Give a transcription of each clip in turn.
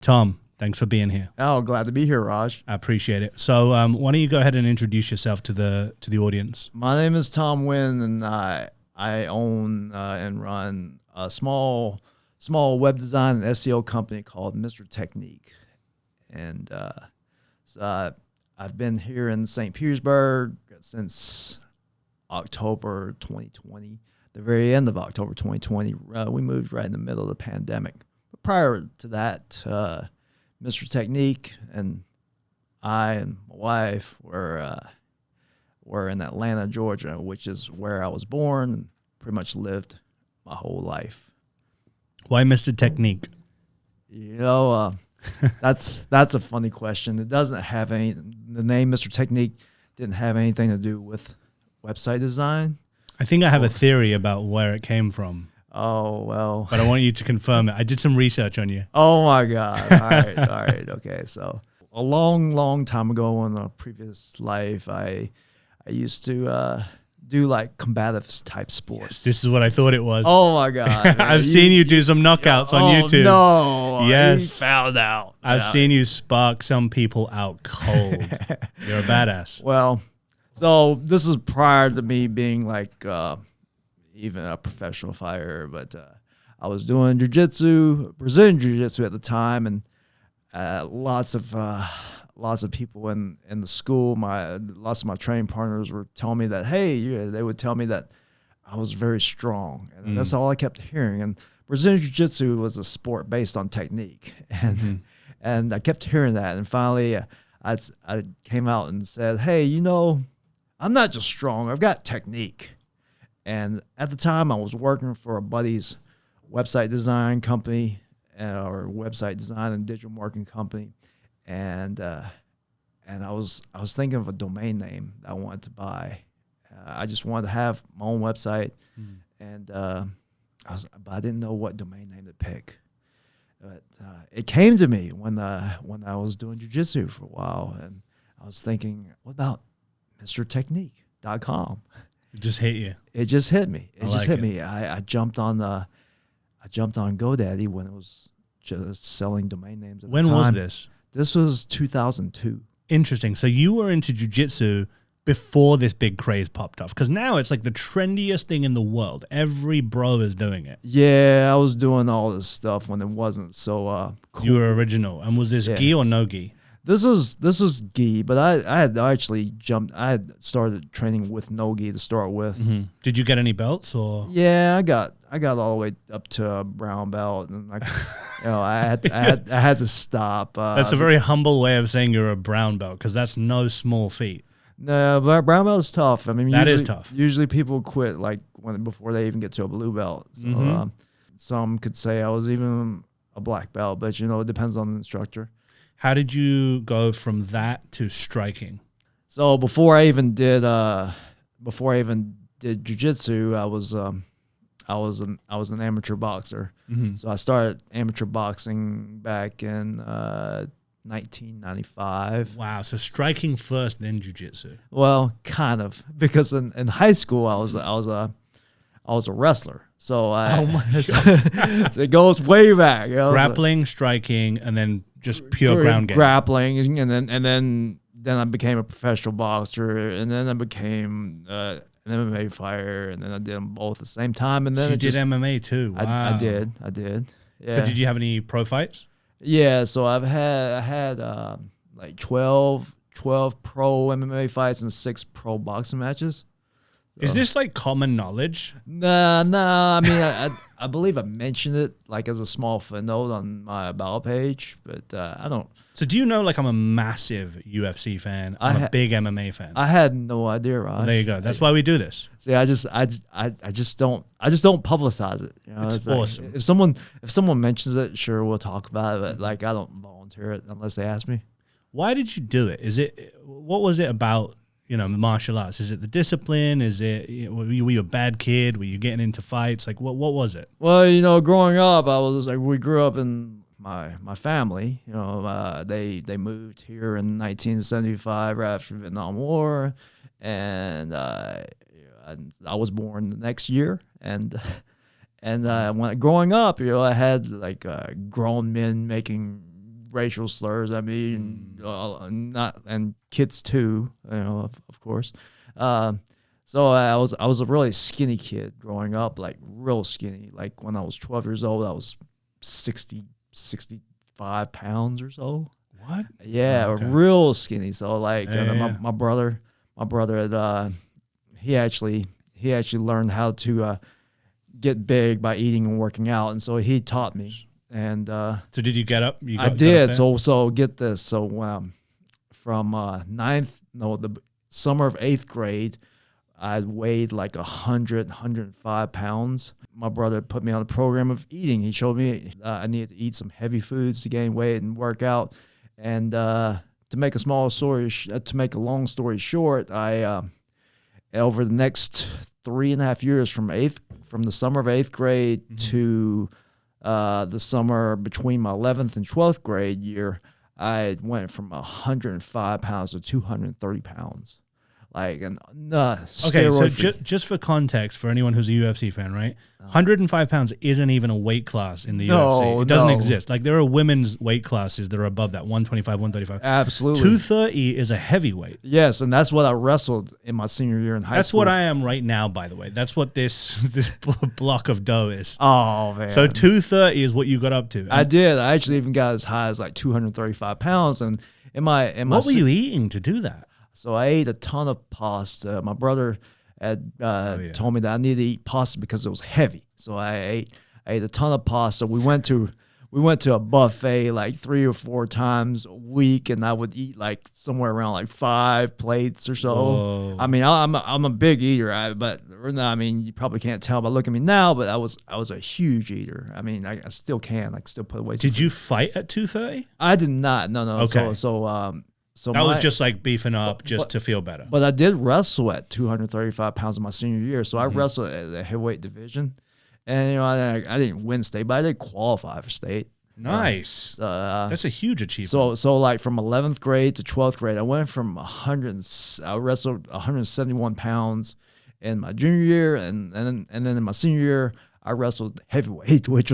Tom, thanks for being here. Oh, glad to be here, Raj. I appreciate it. So why don't you go ahead and introduce yourself to the audience? My name is Tom Nguyen, and I own and run a small web design and SEO company called Mr. Technique. And I've been here in St. Petersburg since October 2020, the very end of October 2020. We moved right in the middle of the pandemic. But prior to that, Mr. Technique and I and my wife were in Atlanta, Georgia, which is where I was born and pretty much lived my whole life. Why Mr. Technique? You know, that's a funny question. It doesn't have the name Mr. Technique didn't have anything to do with website design. I think I have a theory about where it came from. Oh, well. But I want you to confirm it. I did some research on you. Oh, my God. All right. Okay. So a long time ago in a previous life, I used to do like combative type sports. Yes, this is what I thought it was. Oh, my God. I've seen you do some knockouts on YouTube. No. Yes. He found out. I've seen you spark some people out cold. You're a badass. Well, so this is prior to me being like even a professional fighter, but I was doing jiu-jitsu, Brazilian jiu-jitsu at the time, and lots of people in the school, lots of my training partners were telling me that, hey, they would tell me that I was very strong, and that's all I kept hearing. And Brazilian jiu-jitsu was a sport based on technique, and I kept hearing that, and finally I came out and said, hey, I'm not just strong, I've got technique. And at the time, I was working for a buddy's website design company, or website design and digital marketing company, and I was thinking of a domain name that I wanted to buy. I just wanted to have my own website, but I didn't know what domain name to pick. But it came to me when I was doing jiu-jitsu for a while, and I was thinking, what about MrTechnique.com? It just hit you. It just hit me. It just hit me. I jumped on GoDaddy when it was just selling domain names at the When time. was this? This was 2002. Interesting. So you were into jiu-jitsu before this big craze popped off, because now it's like the trendiest thing in the world. Every bro is doing it. Yeah, I was doing all this stuff when it wasn't so cool. You were original. And was this gi or no gi? This was gi, but I had actually jumped. I had started training with no gi to start with. Did you get any belts or? Yeah, I got all the way up to a brown belt, and I had to stop. That's a very humble way of saying you're a brown belt, because that's no small feat. No, but brown belt is tough. I mean, that is tough. Usually people quit like before they even get to a blue belt. So some could say I was even a black belt, but it depends on the instructor. How did you go from that to striking? So before I even did jiu-jitsu, I was an amateur boxer. So I started amateur boxing back in 1995. Wow, so striking first, then jiu-jitsu. Well, kind of, because in high school I was a wrestler. So oh my God. So it goes way back. Grappling, striking, and then just pure ground game. Grappling, and then I became a professional boxer, and then I became an MMA fighter, and then I did them both at the same time. And then so you did MMA too. Wow. I did. Yeah. So did you have any pro fights? Yeah. So I had like 12 pro MMA fights and 6 pro boxing matches. Is this like common knowledge? Nah. I mean, I believe I mentioned it like as a small footnote on my about page, but I don't. So do you know, like, I'm a massive UFC fan. I'm a big MMA fan. I had no idea, Raj. Well, there you go. That's why we do this. See, I just don't publicize it. It's awesome. Like, if someone mentions it, sure, we'll talk about it. But like, I don't volunteer it unless they ask me. Why did you do it? What was it about? Martial arts? Is it the discipline? Is it, were you a bad kid? Were you getting into fights? Like, what was it? Well, growing up, we grew up in my family. They moved here in 1975 right after the Vietnam War, and I was born the next year. And when growing up, I had like grown men making racial slurs at me, and kids too, of course. So I was a really skinny kid growing up, like real skinny. Like when I was 12 years old, I was 65 pounds or so. What? Yeah, Oh, okay. real skinny. So like Yeah. my brother had he actually learned how to get big by eating and working out, and so he taught me. And So did you get up? I got did. up there? So get this. So from the summer of 8th grade, I weighed like 105 pounds. My brother put me on a program of eating. He showed me I needed to eat some heavy foods to gain weight and work out. And to make a long story short, I over the next 3.5 years, from the summer of 8th grade to the summer between my 11th and 12th grade year, I went from 105 pounds to 230 pounds. Like, Okay, so just for context, for anyone who's a UFC fan, right? 105 pounds isn't even a weight class in the UFC. It doesn't exist. Like, there are women's weight classes that are above that, 125, 135. Absolutely. 230 is a heavyweight. Yes, and that's what I wrestled in my senior year in high school. That's what I am right now, by the way. That's what this block of dough is. Oh, man. So 230 is what you got up to. I did. I actually even got as high as like 235 pounds. And what were you eating to do that? So I ate a ton of pasta. My brother had told me that I needed to eat pasta because it was heavy. So I ate a ton of pasta. We went to a buffet like 3 or 4 times a week, and I would eat like somewhere around like 5 plates or so. Whoa. I mean, I'm a big eater, but I mean, you probably can't tell by looking at me now, but I was a huge eater. I mean, I still can. I can still put away. Did you fight at 230? I did not. No. Okay. So that was just like beefing up to feel better. But I did wrestle at 235 pounds in my senior year. So I wrestled at the heavyweight division. And, I didn't win state, but I did qualify for state. Nice. That's a huge achievement. So like from 11th grade to 12th grade, I went from I wrestled 171 pounds in my junior year. And then in my senior year, I wrestled heavyweight, which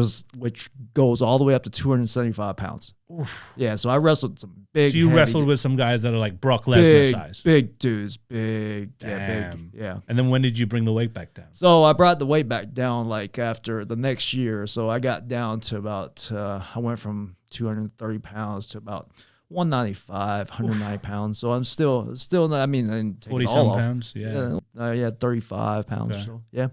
goes all the way up to 275 pounds. Oof. Yeah, so I wrestled some big. So you wrestled with some guys that are like Brock Lesnar size. Big dudes, big. Damn. Yeah, big. Yeah. And then when did you bring the weight back down? So I brought the weight back down like after the next year. So I got down to about, I went from 230 pounds to about 195, 190 pounds. So I'm still, I mean, I didn't take 40 it all some off. pounds, yeah. Yeah, 35 pounds Okay. or so. Yeah.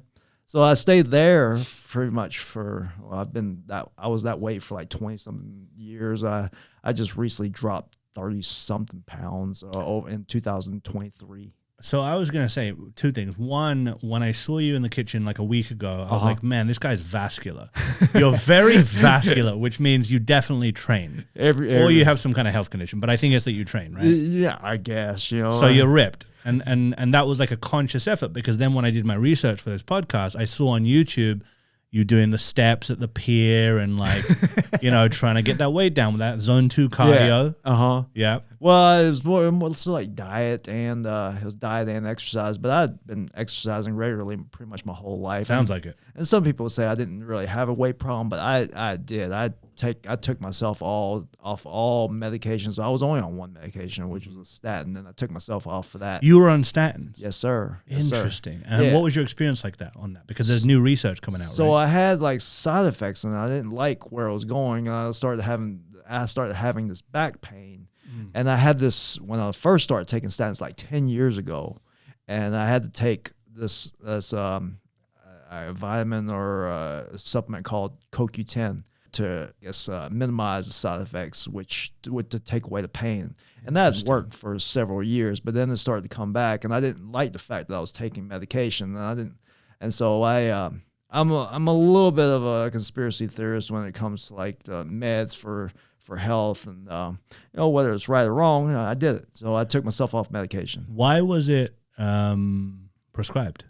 So I stayed there pretty much I was that weight for like 20 something years. I just recently dropped 30 something pounds in 2023. So I was going to say 2 things. One, when I saw you in the kitchen like a week ago, I was like, man, this guy's vascular. You're very vascular, which means you definitely train. Or you have some kind of health condition, but I think it's that you train, right? Yeah, I guess, So you're ripped. And that was like a conscious effort, because then when I did my research for this podcast, I saw on YouTube you doing the steps at the pier and like, trying to get that weight down with that zone 2 cardio. Yeah. Yeah. Well, it was more like diet and exercise, but I'd been exercising regularly pretty much my whole life. Sounds like it. And some people say I didn't really have a weight problem, but I did. I took myself off all medications. I was only on one medication, which was a statin, and I took myself off for that. You were on statins? Yes, sir. Interesting. And what was your experience like that on that? Because there's new research coming out, So right? I had like side effects, and I didn't like where I was going. I started having this back pain. And I had this when I first started taking statins like 10 years ago, and I had to take this a vitamin or a supplement called CoQ10 to minimize the side effects, to take away the pain. And that worked for several years, but then it started to come back, and I didn't like the fact that I was taking medication, and so I'm a little bit of a conspiracy theorist when it comes to like meds for health, and whether it's right or wrong, I did it. So I took myself off medication. Why was it prescribed?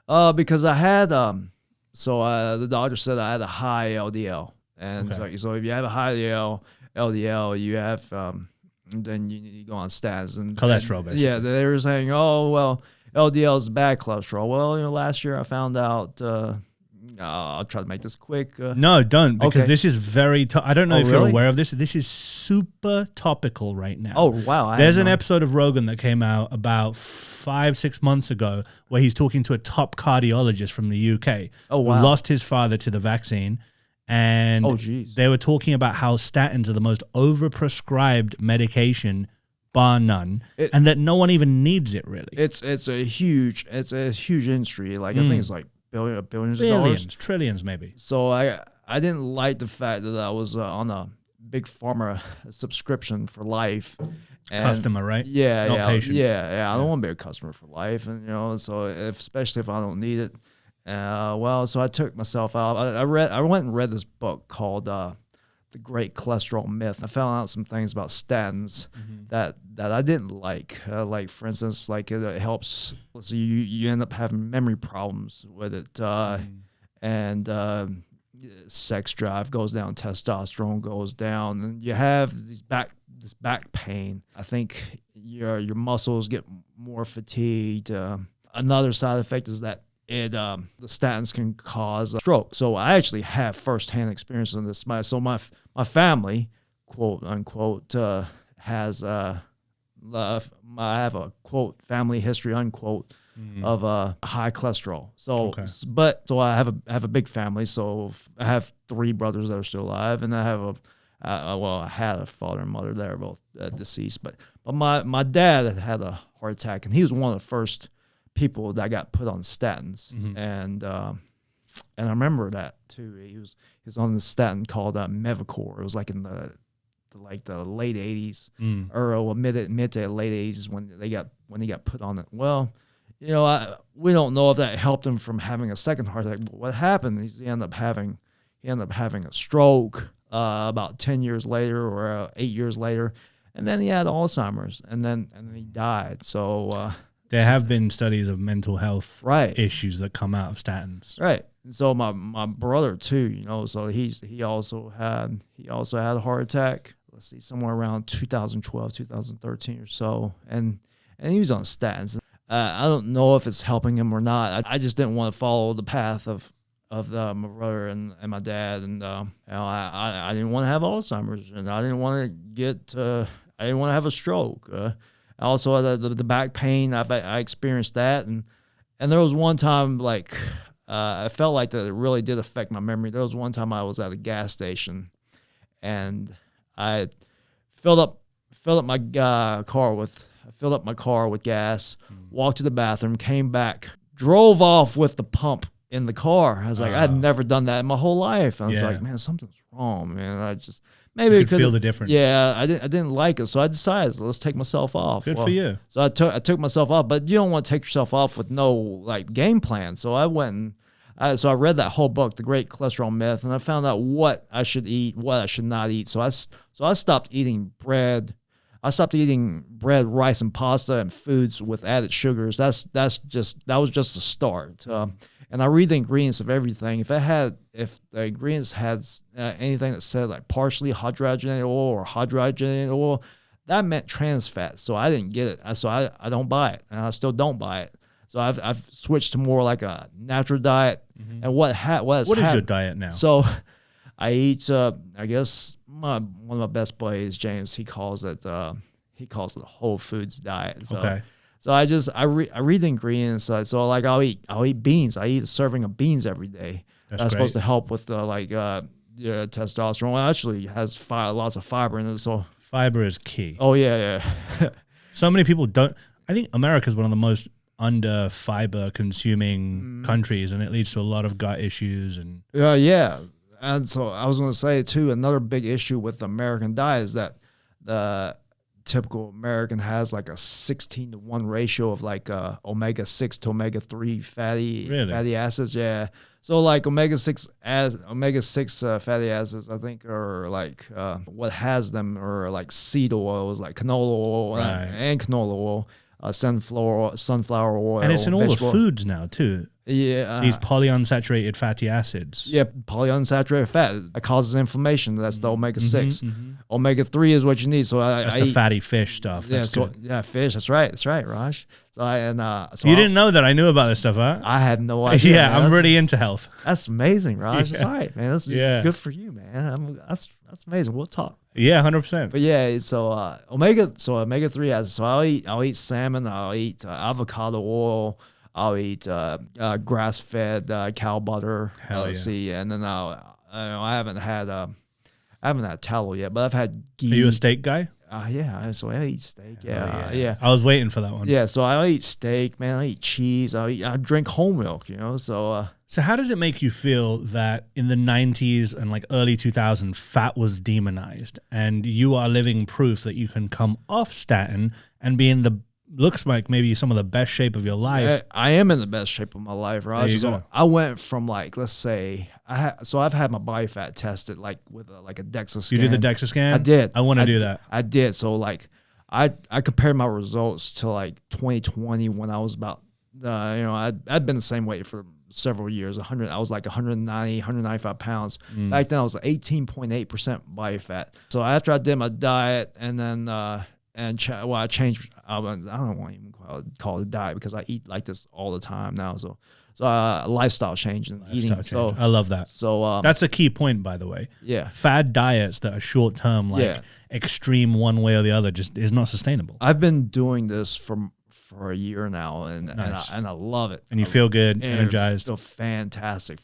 Because I had the doctor said I had a high LDL, and so if you have a high LDL, you have then you need to go on statins and cholesterol, basically. Yeah, they were saying, oh well, LDL is bad cholesterol. Well, last year I found out I'll try to make this quick. No, don't, because this is very. I don't know if really? you're aware of this. This is super topical right now. Oh wow! There's an episode of Rogan that came out about 5-6 months ago where he's talking to a top cardiologist from the UK. Oh wow! Who lost his father to the vaccine, and they were talking about how statins are the most overprescribed medication, bar none, and that no one even needs it really. It's a huge industry. Like I think it's like billions of dollars, trillions maybe. So I didn't like the fact that I was on a big pharma subscription for life. And customer, right? Yeah, not patient. Yeah. I don't want to be a customer for life, and so especially if I don't need it. So I took myself out. I went and read this book called The Great Cholesterol Myth. I found out some things about statins that I didn't like. Like for instance, like it helps. So you end up having memory problems with it, and sex drive goes down, testosterone goes down, and you have this back pain. I think your muscles get more fatigued. Another side effect is that the statins can cause a stroke. So I actually have firsthand experience in this. My family, quote unquote, has I have a quote family history unquote of high cholesterol. So so I have a big family. So I have 3 brothers that are still alive, and I have I had a father and mother that are both deceased. But my dad had a heart attack, and he was one of the first people that got put on statins, and I remember that too. He was on the statin called Mevacor. It was like in the late 80s or mid to late 80s when he got put on it. Well, we don't know if that helped him from having a second heart attack. But what happened is he ended up having a stroke about 10 years later or 8 years later, and then he had Alzheimer's, and then he died. So. There have been studies of mental health issues that come out of statins. Right. So my brother too, so he also had a heart attack. Let's see, somewhere around 2012, 2013 or so, and he was on statins. I don't know if it's helping him or not. I just didn't want to follow the path of my brother and my dad, and I didn't want to have Alzheimer's, and I didn't want to have a stroke. Also, the back pain, I experienced that, and there was one time I felt like that it really did affect my memory. There was one time I was at a gas station, and I filled up my car with gas, walked to the bathroom, came back, drove off with the pump in the car. I was like, I'd never done that in my whole life. I was like, man, something's wrong, man. I just maybe you could feel the difference. Yeah, I didn't like it, so I decided let's take myself off. Good for you. So I took myself off, but you don't want to take yourself off with no game plan. So I went and I read that whole book, The Great Cholesterol Myth, and I found out what I should eat, what I should not eat. So I stopped eating bread. I stopped eating bread, rice, and pasta and foods with added sugars. That was just a start. And I read the ingredients of everything. If the ingredients had anything that said like partially hydrogenated oil or hydrogenated oil, that meant trans fat. So I didn't get it. So I don't buy it, and I still don't buy it. So I've switched to more like a natural diet. And what is your diet now? So I eat. I guess one of my best buddies, James, he calls it a whole foods diet. So, So I read the ingredients. So like I'll eat beans. I eat a serving of beans every day. That's supposed to help with testosterone. Well, it actually has lots of fiber in it. So fiber is key. Oh yeah. So many people don't. I think America is one of the most under fiber consuming countries, and it leads to a lot of gut issues and yeah. And so I was going to say too, another big issue with the American diet is that the typical American has like a 16-to-1 ratio of like omega-6 to omega-3 fatty acids. Yeah. So like omega-6 fatty acids, I think, are like what has them are like seed oils, like canola oil and canola oil, sunflower oil, and it's in all the foods now too. Yeah. These polyunsaturated fatty acids. Yeah, polyunsaturated fat. It causes inflammation. That's the omega-6. Omega-3 is what you need. So that's I the eat fatty fish stuff. That's good. yeah, fish. That's right, Raj. So you didn't know that I knew about this stuff, huh? I had no idea. Yeah, I'm really into health. That's amazing, Raj. That's all right, man. That's good for you, man. That's amazing. We'll talk. Yeah, 100%. But yeah, so omega-3 has. So I'll eat salmon. I'll eat avocado oil. I'll eat grass-fed cow butter. Let's see, and then I haven't had tallow yet, but I've had ghee. Are you a steak guy? Yeah, so I eat steak. Yeah. I was waiting for that one. Yeah, so I eat steak, man. I eat cheese. I drink whole milk, So how does it make you feel that in the 90s and like early 2000s, fat was demonized, and you are living proof that you can come off statin and be in the looks like maybe some of the best shape of your life? I am in the best shape of my life, Raj. So I went from like, let's say, I've had my body fat tested like with a DEXA scan. You did the DEXA scan? I did. I want to do that. I did. So like, I compared my results to like 2020 when I was about, I'd been the same weight for several years. I was like 190, 195 pounds. Back then I was 18.8% body fat. So after I did my diet and then, I changed. I don't want to even call it a diet because I eat like this all the time now. So lifestyle change and eating. So I love that. So that's a key point, by the way. Yeah, fad diets that are short term, like extreme one way or the other, just is not sustainable. I've been doing this for a year now, and I love it. And you feel good, energized. Feel fantastic.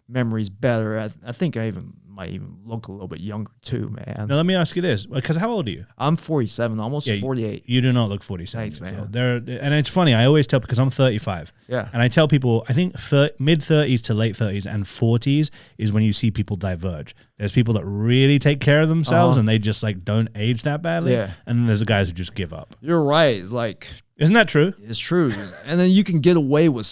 Memory's better. I think I might even look a little bit younger too, man. Now let me ask you this, because how old are you? I'm 47, almost 48. You do not look 47. Thanks, man. And it's funny, I always tell, because I'm 35. Yeah. And I tell people, I think mid 30s to late 30s and 40s is when you see people diverge. There's people that really take care of themselves and they just like don't age that badly. Yeah. And then there's the guys who just give up. You're right. It's like, isn't that true? It's true. And then you can get away with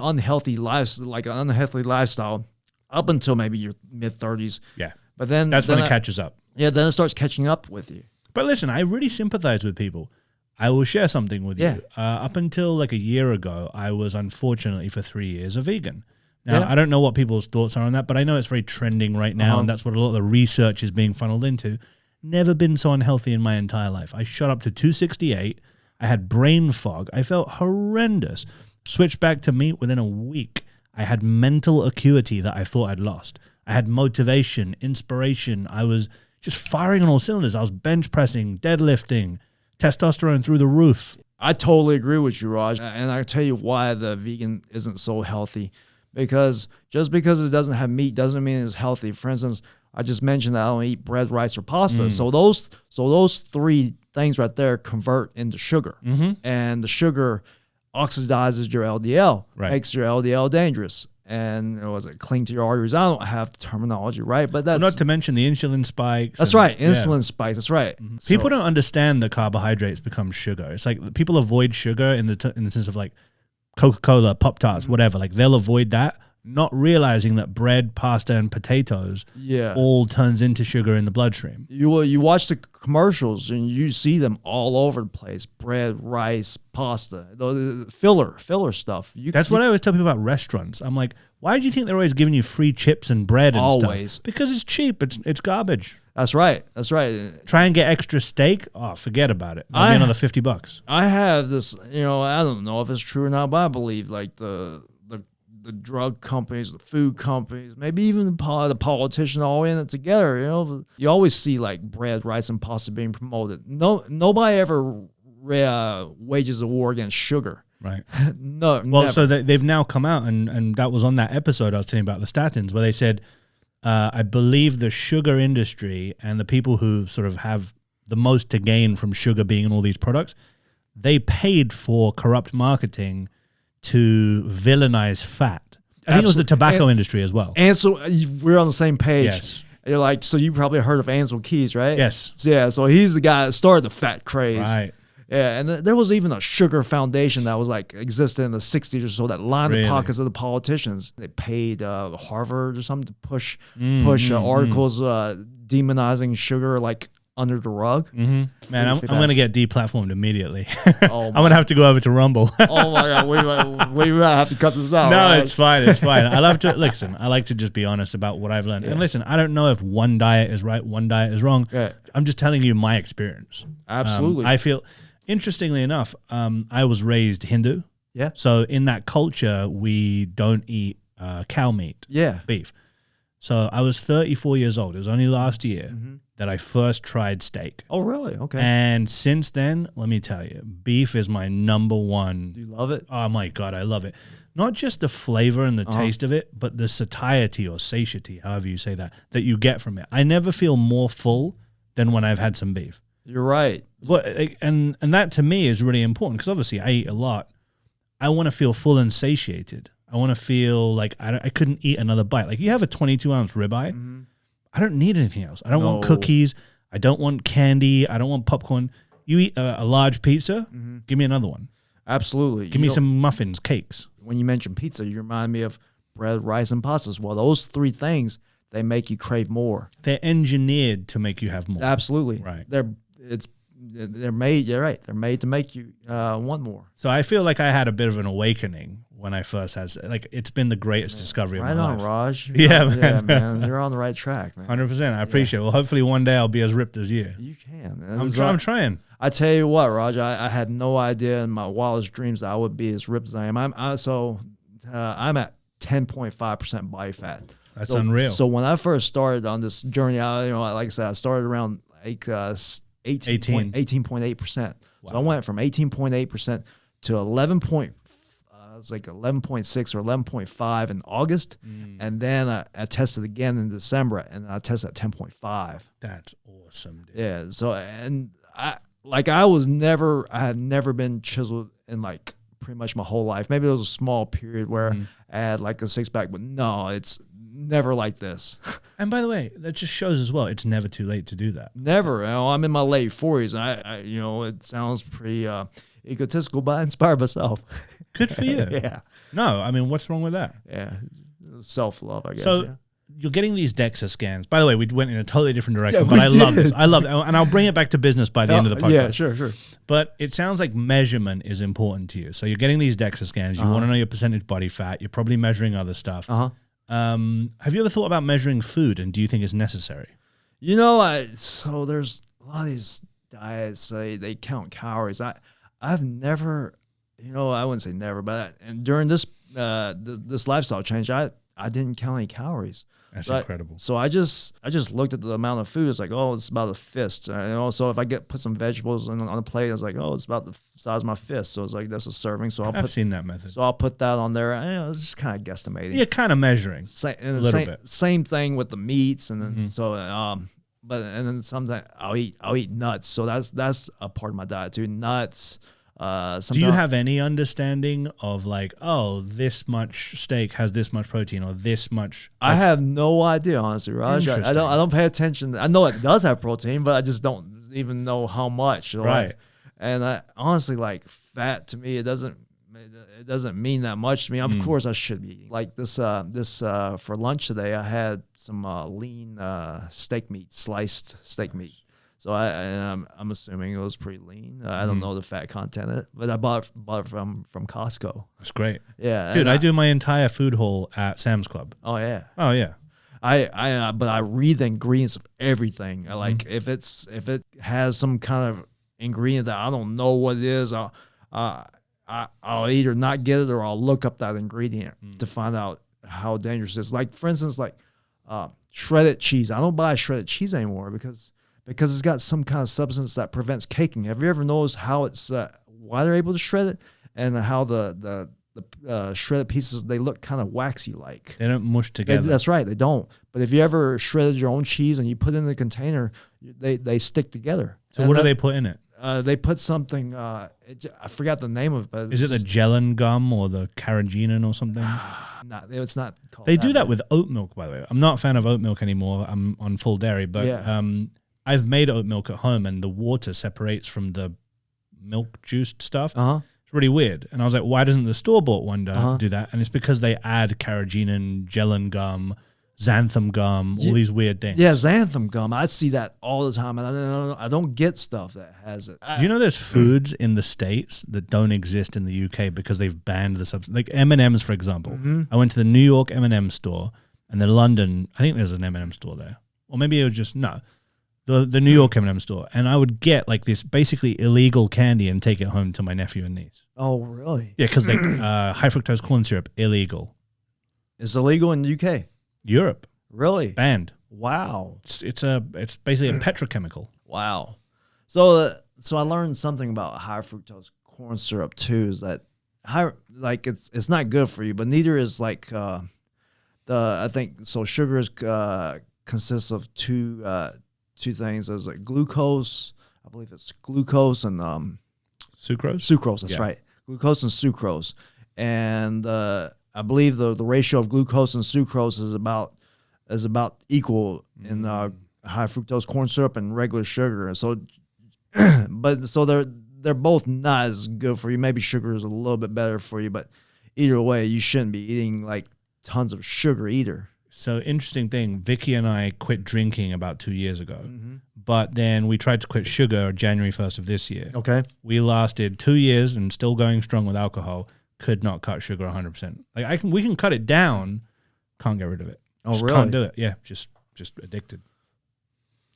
unhealthy lifestyle up until maybe your mid 30s. Yeah. But then that's when it catches up. Yeah, then it starts catching up with you. But listen, I really sympathize with people. I will share something with you. Up until like a year ago, I was unfortunately for 3 years a vegan. Now, I don't know what people's thoughts are on that, but I know it's very trending right now, and that's what a lot of the research is being funneled into. Never been so unhealthy in my entire life. I shot up to 268. I had brain fog. I felt horrendous. Switched back to meat within a week. I had mental acuity that I thought I'd lost. I had motivation, inspiration. I was just firing on all cylinders. I was bench pressing, deadlifting, testosterone through the roof. I totally agree with you, Raj. And I'll tell you why the vegan isn't so healthy. Because just because it doesn't have meat doesn't mean it's healthy. For instance, I just mentioned that I don't eat bread, rice, or pasta. So those three things right there convert into sugar. And the sugar oxidizes your LDL, makes your LDL dangerous. And cling to your arteries. I don't have the terminology right, but that's not to mention the insulin spikes. That's right, insulin spikes. That's right. People don't understand that carbohydrates become sugar. It's like people avoid sugar in the sense of like Coca-Cola, Pop-Tarts, whatever. Like they'll avoid that, not realizing that bread, pasta, and potatoes all turns into sugar in the bloodstream. You watch the commercials and you see them all over the place: bread, rice, pasta, filler stuff. That's what I always tell people about restaurants. I'm like, why do you think they're always giving you free chips and bread and stuff? Because it's cheap. It's garbage. That's right. That's right. Try and get extra steak. Oh, forget about it. That'll be another $50. I have this. I don't know if it's true or not, but I believe like the drug companies, the food companies, maybe even the politicians all in it together. You always see like bread, rice, and pasta being promoted. Nobody ever wages a war against sugar. Right. No. Well, never. so they've now come out, and that was on that episode I was telling you about the statins, where they said, I believe the sugar industry and the people who sort of have the most to gain from sugar being in all these products, they paid for corrupt marketing to villainize fat. I think it was the tobacco industry as well. And so we're on the same page. Yes. You're like, so you probably heard of Ansel Keys, right? Yes. So he's the guy that started the fat craze. Right. Yeah, and there was even a sugar foundation that was like existed in the 60s or so that lined the pockets of the politicians. They paid Harvard or something to push articles demonizing sugar, like under the rug. Man, I'm going to get deplatformed immediately. Oh I'm going to have to go over to Rumble. Oh my God, we might have to cut this out. No, right? it's fine. It's fine. I love to listen. I like to just be honest about what I've learned. And listen, I don't know if one diet is right, one diet is wrong. Right. I'm just telling you my experience. Absolutely. I feel, interestingly enough, I was raised Hindu. Yeah. So in that culture, we don't eat cow meat. Yeah. Beef. So I was 34 years old. It was only last year that I first tried steak. Oh, really? Okay. And since then, let me tell you, beef is my number one. Do you love it? Oh my God, I love it. Not just the flavor and the taste of it, but the satiety or satiety, however you say that you get from it. I never feel more full than when I've had some beef. You're right. But and that to me is really important because obviously I eat a lot. I want to feel full and satiated. I want to feel like I couldn't eat another bite. Like you have a 22-ounce ribeye. I don't need anything else. I don't want cookies. I don't want candy. I don't want popcorn. You eat a large pizza, give me another one. Absolutely. Give me some muffins, cakes. When you mention pizza, you remind me of bread, rice, and pastas. Well, those three things, they make you crave more. They're engineered to make you have more. Absolutely. Right. They're made, you're right. They're made to make you want more. So I feel like I had a bit of an awakening when I first had, like, it's been the greatest discovery of my life. Right on, Raj. Yeah, man. Yeah, man. You're on the right track, man. 100%. I appreciate it. Well, hopefully one day I'll be as ripped as you. You can. I'm trying. I tell you what, Raj, I had no idea in my wildest dreams that I would be as ripped as I am. I'm at 10.5% body fat. That's unreal. So when I first started on this journey, like I said, I started around like 18.8%. Wow. So I went from 18.8% to 11.6 or 11.5 in August, and then I tested again in December, and I tested at 10.5. That's awesome, dude. Yeah. So I had never been chiseled in like pretty much my whole life. Maybe there was a small period where I had like a six pack, but no, it's never like this. And by the way, that just shows as well, it's never too late to do that. Never. I'm in my late 40s, and I it sounds pretty egotistical, but I inspired myself. Good for you. Yeah. No, I mean, what's wrong with that? Yeah. Self-love, I guess. So you're getting these DEXA scans. By the way, we went in a totally different direction, but I love this. I love it. And I'll bring it back to business by the end of the podcast. Yeah, sure. But it sounds like measurement is important to you. So you're getting these DEXA scans. You want to know your percentage body fat. You're probably measuring other stuff. Have you ever thought about measuring food, and do you think it's necessary? So there's a lot of these diets, they count calories. I've never, I wouldn't say never, but during this this lifestyle change, I didn't count any calories. That's incredible. So I just looked at the amount of food. It's like, oh, it's about a fist. So if I put some vegetables on a plate, it's like, oh, it's about the size of my fist. So it's like, that's a serving. So I've seen that method. So I'll put that on there. It's just kind of guesstimating. Yeah, kind of measuring. A little bit. Same thing with the meats, and then but then sometimes I'll eat nuts. So that's a part of my diet too. Nuts. Do you have any understanding of like, oh, this much steak has this much protein or this much? I have no idea, honestly, Raj. I don't pay attention. I know it does have protein, but I just don't even know how much. Right. And I honestly, like, fat to me, it doesn't mean that much to me. Of course, I should be eating. Like this for lunch today, I had some lean steak meat, sliced steak meat. So I'm assuming it was pretty lean. I don't know the fat content in it, but I bought it from Costco. That's great. Yeah, dude. I do my entire food haul at Sam's Club. Oh yeah. Oh yeah. But I read the ingredients of everything. Like if it has some kind of ingredient that I don't know what it is, I'll either not get it or I'll look up that ingredient to find out how dangerous it is. Like for instance, like shredded cheese. I don't buy shredded cheese anymore because it's got some kind of substance that prevents caking. Have you ever noticed how it's why they're able to shred it and how the shredded pieces, they look kind of waxy like? They don't mush together. That's right, they don't. But if you ever shredded your own cheese and you put it in the container, they stick together. So what do they put in it? They put something, I forgot the name of it. But is it the gellan gum or the carrageenan or something? It's not called They do that with oat milk, by the way. I'm not a fan of oat milk anymore. I'm on full dairy, but I've made oat milk at home and the water separates from the milk juiced stuff. It's really weird. And I was like, why doesn't the store-bought one do that? And it's because they add carrageenan, gellan gum, xanthan gum, all these weird things. Yeah, xanthan gum. I see that all the time, and I don't get stuff that has it. Do you know there's foods in the States that don't exist in the UK because they've banned the substance? Like M&Ms, for example. I went to the New York M&M store, and then London, I think there's an M&M store there. Or maybe it was just, no, the New York M&M store. And I would get like this basically illegal candy and take it home to my nephew and niece. Oh, really? Yeah, because like high fructose corn syrup, illegal. It's illegal in the UK. Europe. Really? Banned. Wow. It's basically a petrochemical. Wow. So I learned something about high fructose corn syrup too. Is that it's not good for you, but neither is like I think so. Sugar is consists of two things. There's like glucose. I believe it's glucose and Sucrose. Sucrose. That's right. Glucose and sucrose, and I believe the ratio of glucose and sucrose is about equal in high fructose corn syrup and regular sugar. And so, they're both not as good for you. Maybe sugar is a little bit better for you, but either way, you shouldn't be eating like tons of sugar either. So interesting thing, Vicky and I quit drinking about 2 years ago, but then we tried to quit sugar January 1st of this year. Okay. We lasted 2 years and still going strong with alcohol. Could not cut sugar 100%. Like we can cut it down, can't get rid of it. Oh, just really? Can't do it. Yeah, just addicted.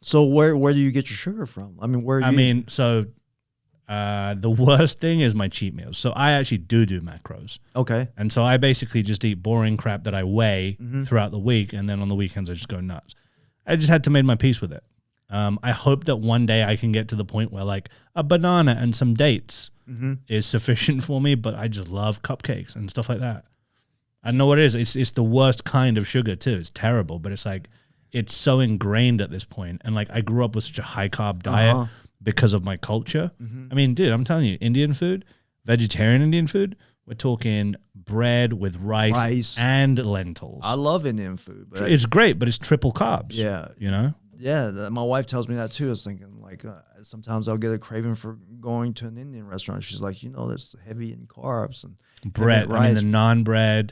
So where do you get your sugar from? I mean, the worst thing is my cheat meals. So I actually do macros. Okay. And so I basically just eat boring crap that I weigh throughout the week, and then on the weekends I just go nuts. I just had to make my peace with it. I hope that one day I can get to the point where like a banana and some dates is sufficient for me, but I just love cupcakes and stuff like that. I know what it is. It's the worst kind of sugar too. It's terrible, but it's like it's so ingrained at this point. And like I grew up with such a high carb diet because of my culture. I mean, dude, I'm telling you, Indian food, vegetarian Indian food, we're talking bread with rice and lentils. I love Indian food. But it's great, but it's triple carbs. Yeah. You know? Yeah, my wife tells me that too. I was thinking like sometimes I'll get a craving for going to an Indian restaurant. She's like, there's heavy in carbs and bread. I mean, the naan bread.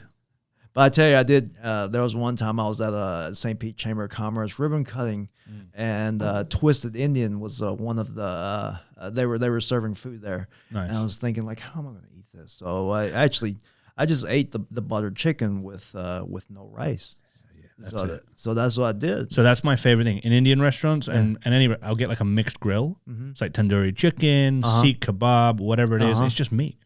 But I tell you, I did. There was one time I was at a St. Pete Chamber of Commerce ribbon cutting, and Twisted Indian was one of the. They were serving food there, and I was thinking like, how am I going to eat this? So I just ate the buttered chicken with no rice. So that's what I did. So that's my favorite thing in Indian restaurants, and anywhere I'll get like a mixed grill. It's like tandoori chicken, Sikh kebab, whatever it is. It's just meat,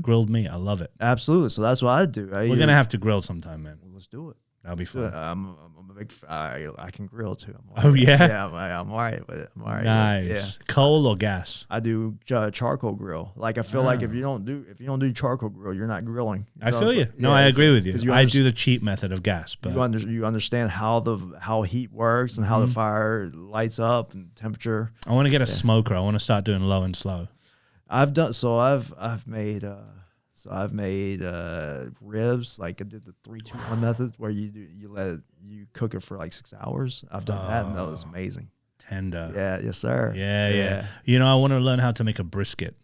grilled meat. I love it. Absolutely. So that's what I do. We're gonna have to grill sometime, man. Let's do it. That'll be fun. I'm a big. I can grill too. Oh yeah. Yeah, I'm all right with it. I'm all right. Nice. Yeah. Coal or gas? I do charcoal grill. Like I feel like if you don't do charcoal grill, you're not grilling. I feel you. No, I agree with you. I do the cheap method of gas, but you understand how heat works and how the fire lights up and temperature. I want to get a smoker. I want to start doing low and slow. I've made ribs. Like I did the 3-2-1 method where you cook it for like 6 hours. I've done that and that was amazing. Tender. Yeah, yes sir. Yeah. I want to learn how to make a brisket.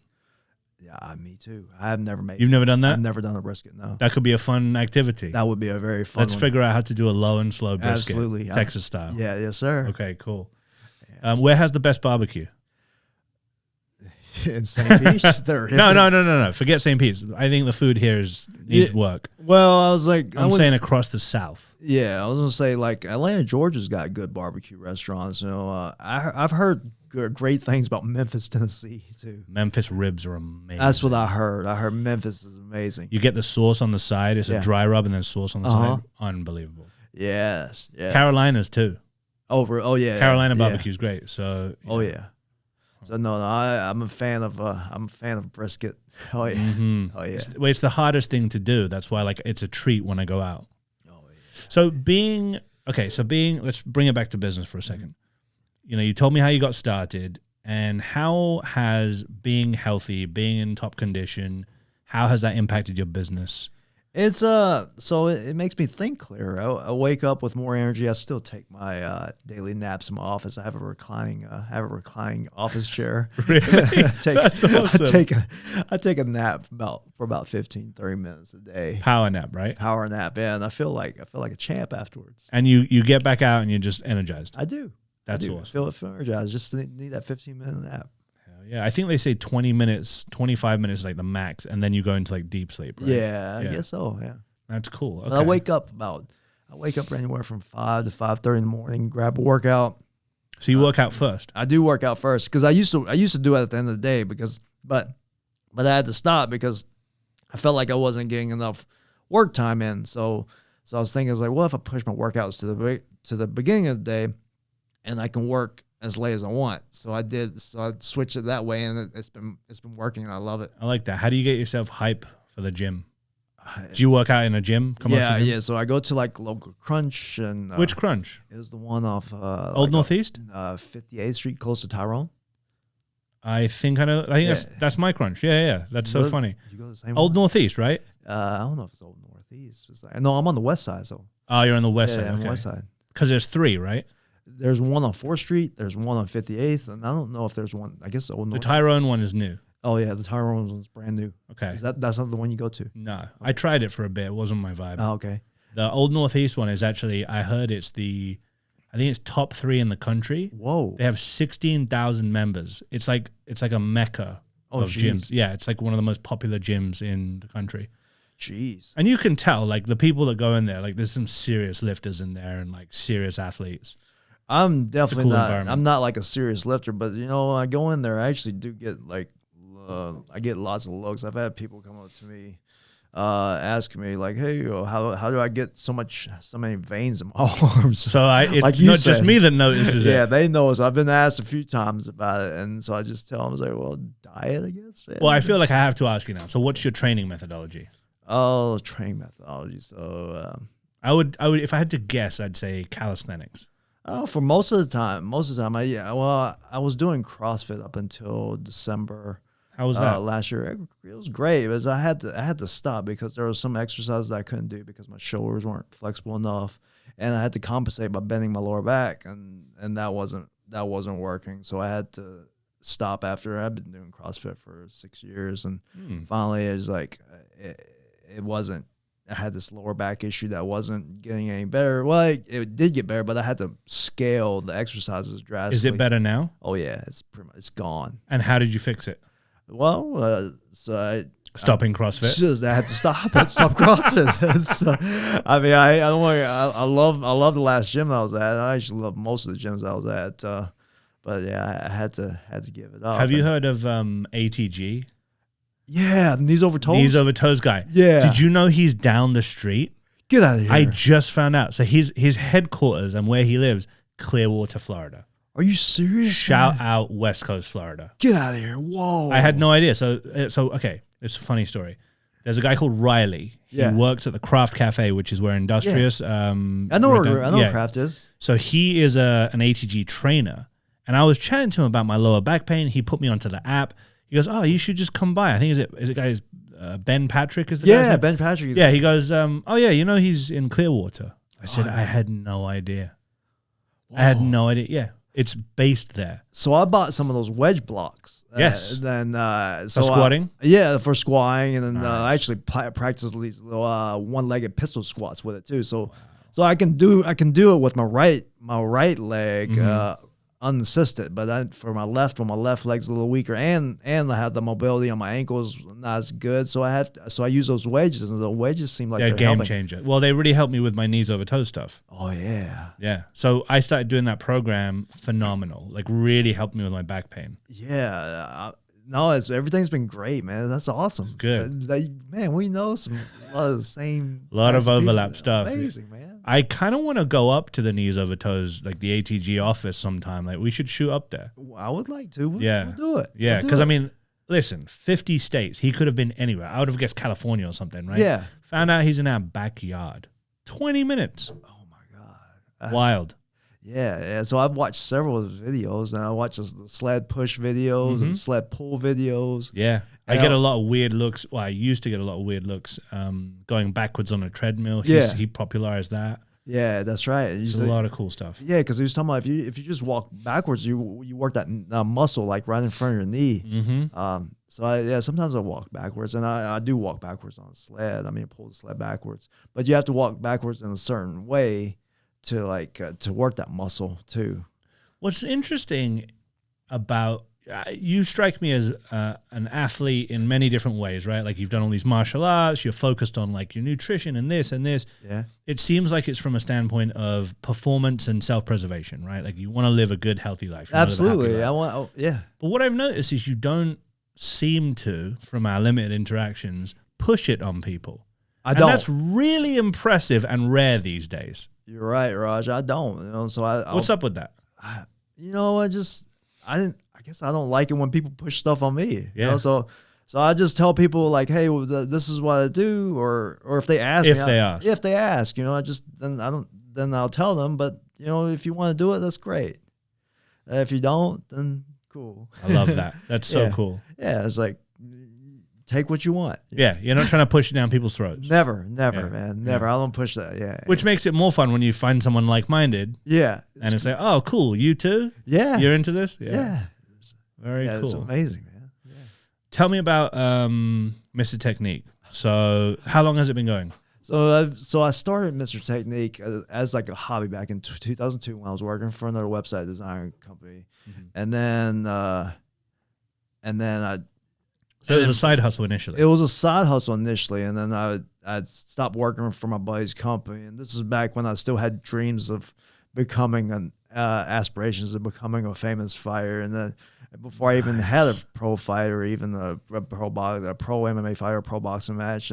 Yeah, me too. I've never made. You've never done that? I've never done a brisket. No. That could be a fun activity. That would be a very fun. Let's figure out how to do a low and slow brisket. Absolutely, Texas style. Yeah, yes sir. Okay, cool. Yeah. Where has the best barbecue? In St. Pete? No. Forget St. Pete's. I think the food here needs work. Well, I was like, I'm saying across the South. Yeah, I was gonna say like Atlanta, Georgia's got good barbecue restaurants. I've heard great things about Memphis, Tennessee too. Memphis ribs are amazing. That's what I heard. I heard Memphis is amazing. You get the sauce on the side. It's a dry rub and then sauce on the side. Unbelievable. Yes. Yeah. Carolinas too. Oh yeah. Carolina barbecue is great. So. Yeah. So no, I'm a fan of brisket. Oh yeah. Mm-hmm. Oh yeah. It's the hardest thing to do. That's why like it's a treat when I go out. Oh yeah. So let's bring it back to business for a second. You told me how you got started and how has being healthy, being in top condition, how has that impacted your business? It's so it makes me think clearer. I wake up with more energy. I still take my daily naps in my office. I have a reclining office chair. Really? That's awesome. I take a nap for about 15, 30 minutes a day. Power nap, right? Power nap, yeah, and I feel like a champ afterwards. And you get back out and you're just energized. I do. That's awesome. I feel energized. Just need that 15-minute nap. Yeah, I think they say 20 minutes, 25 minutes is like the max, and then you go into like deep sleep, right? Yeah, I guess so, yeah. That's cool. Okay. I wake up anywhere from 5 to 5:30 in the morning, grab a workout. So you work out first? I do work out first because I used to do it at the end of the day but I had to stop because I felt like I wasn't getting enough work time in. So I was thinking, well, if I push my workouts to the beginning of the day, and I can work as late as I want. So I did. So I switched it that way, and it's been working. And I love it. I like that. How do you get yourself hype for the gym? Do you work out in a gym? Yeah. So I go to like local Crunch and which Crunch? It was the one off Old Northeast, 58th Street, close to Tyrone. I think I know. I think that's my Crunch. Yeah. That's so funny. You go to the same Old one? Northeast, right? I don't know if it's Old Northeast. No, I'm on the west side. So. Oh, you're on the west side. Yeah, okay. on the west side. Because there's 3, right? There's one on 4th Street. There's one on 58th, and I don't know if there's one. I guess the Tyrone one is new. Oh yeah, the Tyrone one's brand new. Okay, that's not the one you go to? No, I tried it for a bit. It wasn't my vibe. Oh, okay. The Old Northeast one is actually. I heard I think it's top 3 in the country. Whoa! They have 16,000 members. It's like a mecca of gyms. Yeah, it's like one of the most popular gyms in the country. Jeez. And you can tell, like the people that go in there, like there's some serious lifters in there and like serious athletes. I'm definitely not. I'm not like a serious lifter, but when I go in there, I actually do get like, I get lots of looks. I've had people come up to me, asking me like, "Hey, how do I get so many veins in my arms?" So it's like not just me that notices it. Yeah, they know. So I've been asked a few times about it, and so I just tell them, I was like, "Well, diet, I guess." Man. Well, I feel like I have to ask you now. So, what's your training methodology? Oh, training methodology. So I would if I had to guess, I'd say calisthenics. Oh, for most of the time, I was doing CrossFit up until December. How was that? Last year? It was great, because I had to stop because there were some exercises that I couldn't do because my shoulders weren't flexible enough, and I had to compensate by bending my lower back, and that wasn't working. So I had to stop after I've been doing CrossFit for 6 years, and finally it was like it wasn't. I had this lower back issue that wasn't getting any better. Well, it did get better, but I had to scale the exercises drastically. Is it better now? Oh yeah, it's gone. And how did you fix it? Well, Stopping CrossFit. I had to stop. Stop CrossFit. I love the last gym that I was at. I actually love most of the gyms I was at. But yeah, I had to give it up. Have you heard of ATG? Yeah, knees over toes. Knees over toes guy. Yeah. Did you know he's down the street? Get out of here. I just found out. So his headquarters and where he lives, Clearwater, Florida. Are you serious? Shout out West Coast, Florida. Get out of here. Whoa. I had no idea. So okay, it's a funny story. There's a guy called Riley. He works at the Craft Cafe, which is where Industrious. I know where Craft is. So he is an ATG trainer. And I was chatting to him about my lower back pain. He put me onto the app. He goes, "Oh, you should just come by." I think is it guys Ben Patrick is the guy's name? Ben Patrick. Yeah, he goes, "Oh yeah, he's in Clearwater." I said, "I had no idea." Whoa. I had no idea. Yeah, it's based there. So I bought some of those wedge blocks. Yes. Then for squatting. For squatting, and then I actually practice these little one-legged pistol squats with it too. So I can do it with my right leg. Unassisted, but for my left, when my left leg's a little weaker, and I had the mobility on my ankles not as good, so I use those wedges, and the wedges seem like they're game helping. changer. Well, they really helped me with my knees over toe stuff. Oh yeah. So I started doing that program. Phenomenal, like really helped me with my back pain. Yeah. No, everything's been great, man. That's awesome. Good. Man, we know a lot of the same. A lot of overlap stuff. Amazing, man. I kind of want to go up to the knees over toes, like the ATG office sometime. Like we should shoot up there. I would like to. We'll do it. Yeah, because listen, 50 states. He could have been anywhere. I would have guessed California or something, right? Yeah. Found out he's in our backyard. 20 minutes. Oh my God. Wild. Yeah. So I've watched several of his videos, and I watch the sled push videos and sled pull videos. Yeah. I get a lot of weird looks. Well, I used to get a lot of weird looks going backwards on a treadmill. He popularized that. Yeah, that's right. It's a lot of cool stuff. Yeah, because he was talking about if you just walk backwards, you work that muscle like right in front of your knee. So sometimes I walk backwards, and I do walk backwards on a sled. I mean, pull the sled backwards, but you have to walk backwards in a certain way to to work that muscle too. What's interesting about you strike me as an athlete in many different ways, right? Like you've done all these martial arts, you're focused on like your nutrition and this and this. Yeah. It seems like it's from a standpoint of performance and self-preservation, right? Like you want to live a good, healthy life. Absolutely. But what I've noticed is you don't seem to, from our limited interactions, push it on people. I don't. That's really impressive and rare these days. You're right, Raj. I don't. So what's up with that? I guess I don't like it when people push stuff on me. Yeah. So I just tell people like, hey, well, this is what I do, or if they ask if they ask, then I'll tell them. But if you want to do it, that's great. If you don't, then cool. I love that. That's so cool. Yeah, it's like take what you want. Yeah, you're not trying to push it down people's throats. Never, man, never. I don't push that. Yeah, which makes it more fun when you find someone like-minded. Yeah, and it's like, oh, cool, you too. Yeah, you're into this. Yeah. Very cool. It's amazing, man. Yeah. Tell me about Mr. Technique. So how long has it been going? So I started Mr. Technique as like a hobby back in 2002 when I was working for another website design company, and then I. So it was a side hustle initially. It was a side hustle initially, and then I stopped working for my buddy's company, and this is back when I still had dreams of becoming aspirations of becoming a famous fighter, and then before I even had a pro fight or even a pro MMA fight or pro boxing match,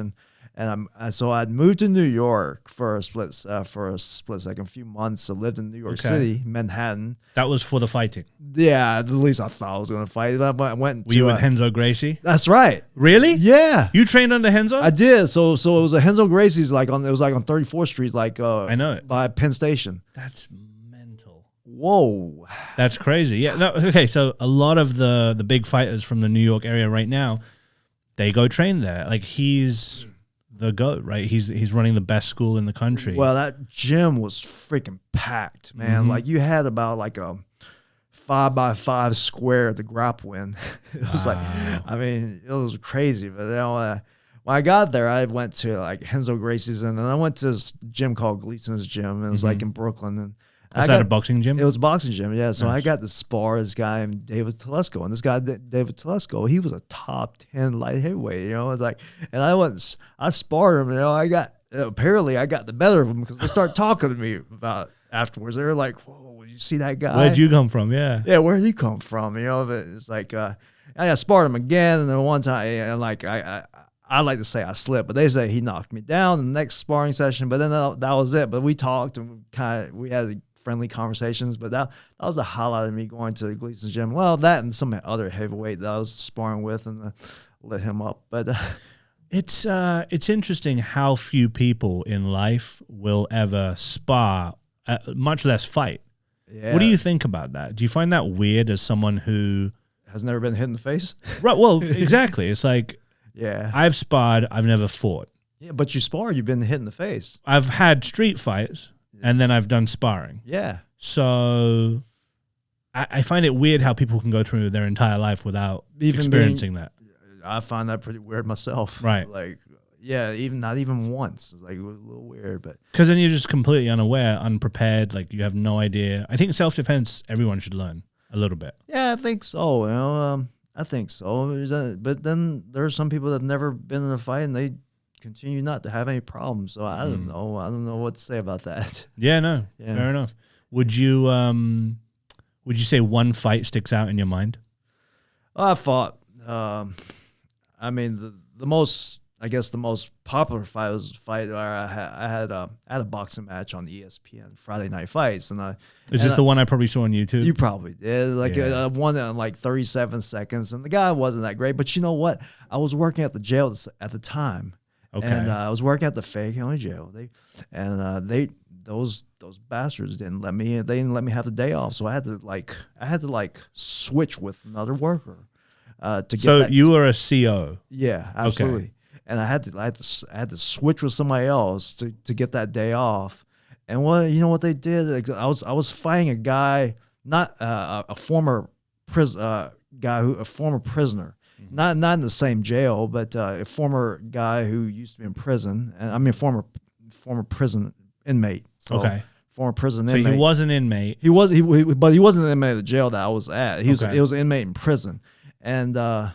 so I'd moved to New York for a split second, a few months. I lived in New York City, Manhattan. That was for the fighting. Yeah, at least I thought I was going to fight. I went. Were you with Renzo Gracie? That's right. Really? Yeah. You trained under Renzo? I did. So it was a Renzo Gracie's it was on 34th Street, I know it by Penn Station. That's mental. Whoa. That's crazy. Yeah. No. Okay. So a lot of the big fighters from the New York area right now, they go train there. Like he's the GOAT, right? He's running the best school in the country. Well, that gym was freaking packed, man. Like you had about like a 5x5 square to grapple in. It was it was crazy. But when I got there, I went to like Renzo Gracie's, and then I went to this gym called Gleason's Gym. And it was like in Brooklyn. And was that a boxing gym? It was a boxing gym, yeah. So I got to spar this guy named David Telesco. And this guy, David Telesco, he was a top 10 light heavyweight, It's like, and I sparred him, apparently I got the better of him because they started talking to me about afterwards. They were like, whoa, you see that guy? Where'd you come from? Yeah. Yeah, where'd he come from? It's like, I sparred him again. And then one time, I like to say I slipped, but they say he knocked me down in the next sparring session. But then that was it. But we talked and we had friendly conversations, but that was the highlight of me going to Gleason's Gym. Well, that and some other heavyweight that I was sparring with, and lit him up. But it's interesting how few people in life will ever spar, much less fight. Yeah. What do you think about that? Do you find that weird as someone who has never been hit in the face? Right. Well, exactly. It's like, yeah, I've sparred, I've never fought. Yeah, but you spar, you've been hit in the face. I've had street fights. And then I've done sparring. Yeah. So I find it weird how people can go through their entire life without experiencing that. I find that pretty weird myself. Right. Like, yeah, not even once. It's like it was a little weird, but because then you're just completely unaware, unprepared. Like you have no idea. I think self-defense, everyone should learn a little bit. Yeah, I think so. I think so. But then there are some people that have never been in a fight and they continue not to have any problems. So I don't know. I don't know what to say about that. Yeah, no, fair enough. Would you say one fight sticks out in your mind? I fought. The most popular fight was a fight where I had a boxing match on ESPN Friday Night Fights, and is this the one I probably saw on YouTube? You probably did. I won it in like 37 seconds, and the guy wasn't that great. But you know what? I was working at the jail at the time. Okay. And I was working at the Fayette County Jail. Those those bastards didn't let me. They didn't let me have the day off, so I had to switch with another worker to get. So you were a CO. Yeah, absolutely. Okay. And I had to switch with somebody else to get that day off. And what they did? Like, I was fighting a guy, not a former prisoner, not in the same jail, but a former guy who used to be in prison, and I mean former prison inmate. So, okay. Former prison inmate. So he was an inmate. But he wasn't an inmate of the jail that I was at. He was an inmate in prison, and they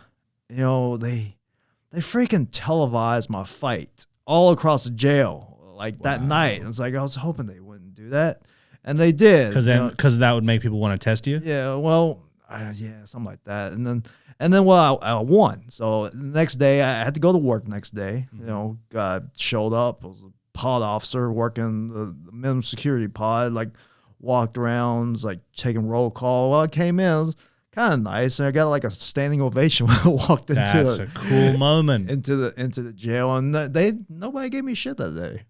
freaking televised my fight all across the jail like that night. And it's like I was hoping they wouldn't do that, and they did. Because that would make people want to test you. Yeah, well, something like that, and then I won. So the next day I had to go to work. The next day, showed up. I was a pod officer working the minimum security pod. Like walked around, was like taking roll call. Well, I came in. It was kind of nice, and I got like a standing ovation when I walked into. That's a cool moment into the jail, and nobody gave me shit that day.